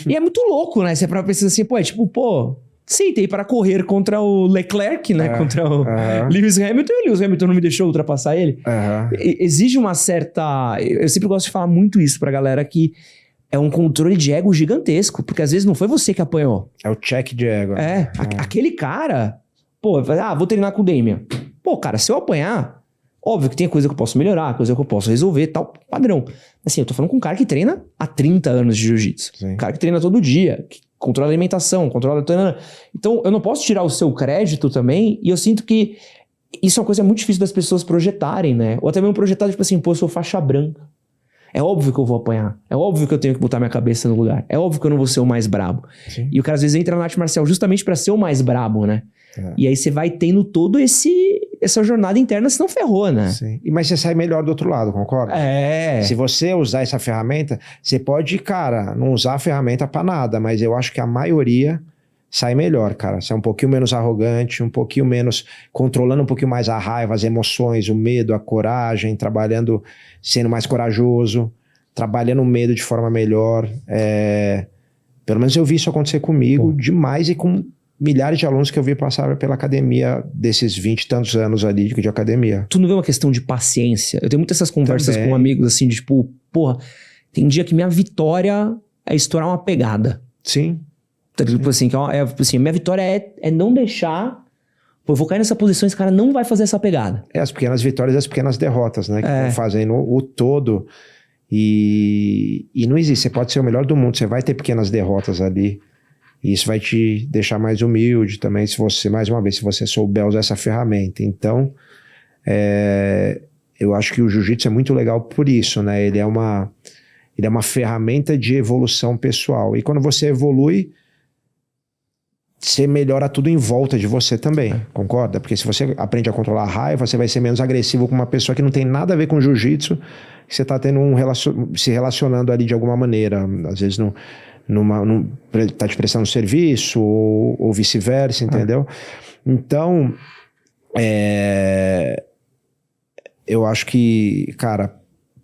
E é muito louco, né? Você precisa assim, sentei para correr contra o Leclerc, né? Contra o Lewis Hamilton, e o Lewis Hamilton não me deixou ultrapassar ele. Exige uma certa... Eu sempre gosto de falar muito isso pra galera, que é um controle de ego gigantesco, porque às vezes não foi você que apanhou. É o check de ego. Aquele cara... vou treinar com o Damian. Cara, se eu apanhar... Óbvio que tem coisa que eu posso melhorar, coisa que eu posso resolver, tal, padrão. Assim, eu tô falando com um cara que treina há 30 anos de jiu-jitsu. Um cara que treina todo dia, que controla a alimentação, controla... Então, eu não posso tirar o seu crédito também, e eu sinto que isso é uma coisa muito difícil das pessoas projetarem, né? Ou até mesmo projetar, tipo assim, eu sou faixa branca. É óbvio que eu vou apanhar. É óbvio que eu tenho que botar minha cabeça no lugar. É óbvio que eu não vou ser o mais brabo. Sim. E o cara às vezes entra na arte marcial justamente pra ser o mais brabo, né? E aí você vai tendo todo essa jornada interna, senão ferrou, né? Sim. Mas você sai melhor do outro lado, concorda? Se você usar essa ferramenta, você pode, cara, não usar a ferramenta pra nada, mas eu acho que a maioria sai melhor, cara. Você é um pouquinho menos arrogante, um pouquinho menos... Controlando um pouquinho mais a raiva, as emoções, o medo, a coragem, trabalhando, sendo mais corajoso, trabalhando o medo de forma melhor. Pelo menos eu vi isso acontecer comigo demais e com milhares de alunos que eu vi passar pela academia desses 20 e tantos anos ali de academia. Tu não vê uma questão de paciência? Eu tenho muitas essas conversas com amigos assim, de tipo, tem dia que minha vitória é estourar uma pegada. Sim. Tipo assim, minha vitória é não deixar... eu vou cair nessa posição, esse cara não vai fazer essa pegada. As pequenas vitórias e as pequenas derrotas, né? Que vão fazendo o todo. E não existe. Você pode ser o melhor do mundo, você vai ter pequenas derrotas ali. E isso vai te deixar mais humilde também, se você souber usar essa ferramenta. Então, eu acho que o jiu-jitsu é muito legal por isso, né? Ele é uma ferramenta de evolução pessoal. E quando você evolui, você melhora tudo em volta de você também, concorda? Porque se você aprende a controlar a raiva, você vai ser menos agressivo com uma pessoa que não tem nada a ver com jiu-jitsu, que você tá tendo se relacionando ali de alguma maneira. Às vezes tá te prestando serviço ou vice-versa, entendeu? Então, eu acho que, cara,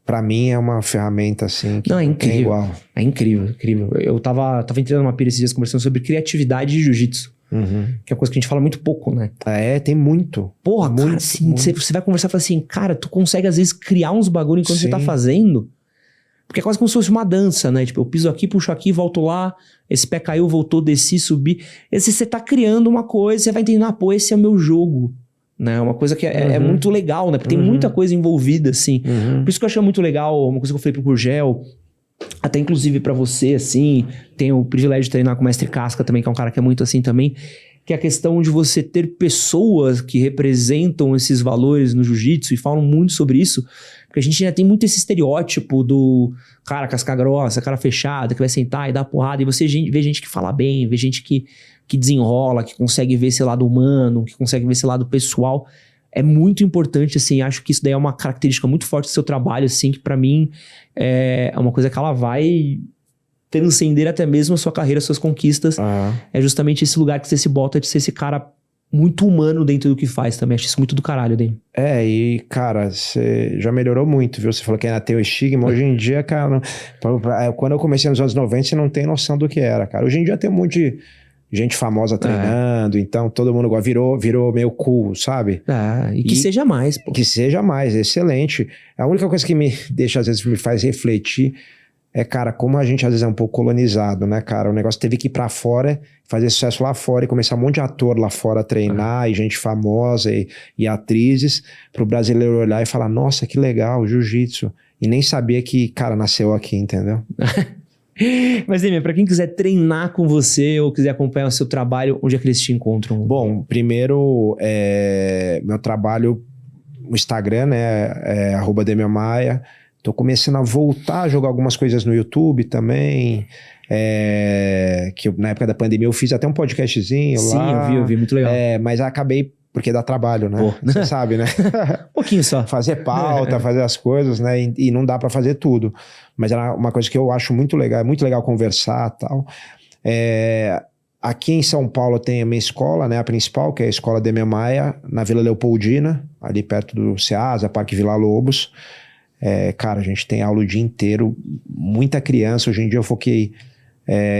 pra mim é uma ferramenta assim que não é incrível. É igual. É incrível, incrível. Eu tava entrando numa pira esses dias conversando sobre criatividade de jiu-jitsu. Que é uma coisa que a gente fala muito pouco, né? Tem muito. Porra, muito, cara, assim, você vai conversar e fala assim, cara, tu consegue às vezes criar uns bagulho enquanto você tá fazendo. Porque é quase como se fosse uma dança, né? Tipo, eu piso aqui, puxo aqui, volto lá, esse pé caiu, voltou, desci, subi. Esse você tá criando uma coisa, você vai entendendo, pô, esse é o meu jogo, né? Uma coisa que é muito legal, né? Porque tem muita coisa envolvida, assim. Por isso que eu achei muito legal, uma coisa que eu falei pro Gurgel, até inclusive pra você, assim, tenho o privilégio de treinar com o Mestre Casca também, que é um cara que é muito assim também, que é a questão de você ter pessoas que representam esses valores no jiu-jitsu e falam muito sobre isso, porque a gente ainda tem muito esse estereótipo do cara casca grossa, cara fechada, que vai sentar e dar porrada, e você vê gente que fala bem, vê gente que desenrola, que consegue ver esse lado humano, que consegue ver esse lado pessoal. É muito importante, assim, acho que isso daí é uma característica muito forte do seu trabalho, assim, que pra mim é uma coisa que ela vai transcender até mesmo a sua carreira, as suas conquistas. É justamente esse lugar que você se bota de ser esse cara muito humano dentro do que faz também. Acho isso muito do caralho, Demi. E, cara, você já melhorou muito, viu? Você falou que ainda tem o estigma. Hoje em dia, cara, quando eu comecei nos anos 90, você não tem noção do que era, cara. Hoje em dia tem um monte de gente famosa treinando, então todo mundo virou meio cool, sabe? E que seja mais, pô. Que seja mais, excelente. A única coisa que me deixa, às vezes, me faz refletir é, cara, como a gente às vezes é um pouco colonizado, né, cara? O negócio teve que ir pra fora, fazer sucesso lá fora e começar um monte de ator lá fora a treinar, e gente famosa e atrizes, pro brasileiro olhar e falar, nossa, que legal, jiu-jitsu. E nem sabia que, cara, nasceu aqui, entendeu? Mas, Demi, pra quem quiser treinar com você ou quiser acompanhar o seu trabalho, onde é que eles te encontram? Bom, primeiro, meu trabalho no Instagram, né, @DemiMaia. Tô começando a voltar a jogar algumas coisas no YouTube também, que na época da pandemia eu fiz até um podcastzinho lá. Sim, eu vi, muito legal. Mas acabei, porque dá trabalho, né? Você sabe, né? Um pouquinho só. Fazer pauta, fazer as coisas, né? E não dá pra fazer tudo. Mas era uma coisa que eu acho muito legal conversar e tal. Aqui em São Paulo tem a minha escola, né? A principal, que é a Escola Demi Maia, na Vila Leopoldina, ali perto do Ceasa, Parque Vila Lobos. Cara, a gente tem aula o dia inteiro, muita criança. Hoje em dia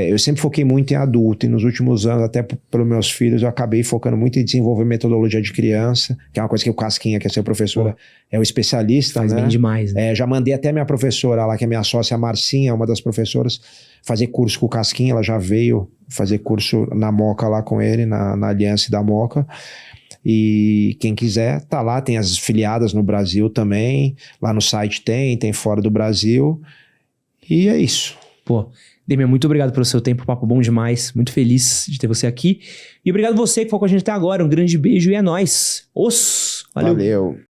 eu sempre foquei muito em adulto, e nos últimos anos, até pelos meus filhos, eu acabei focando muito em desenvolver metodologia de criança, que é uma coisa que o Casquinha, que é seu professora, é o especialista, faz né? Bem demais, né? Já mandei até minha professora lá, que é minha sócia, a Marcinha, uma das professoras, fazer curso com o Casquinha. Ela já veio fazer curso na Moca lá com ele, na Aliança da Moca. E quem quiser, tá lá, tem as filiadas no Brasil também, lá no site tem fora do Brasil, e é isso. Pô, Demi, muito obrigado pelo seu tempo, papo bom demais, muito feliz de ter você aqui, e obrigado você que ficou com a gente até agora, um grande beijo e é nóis. Valeu.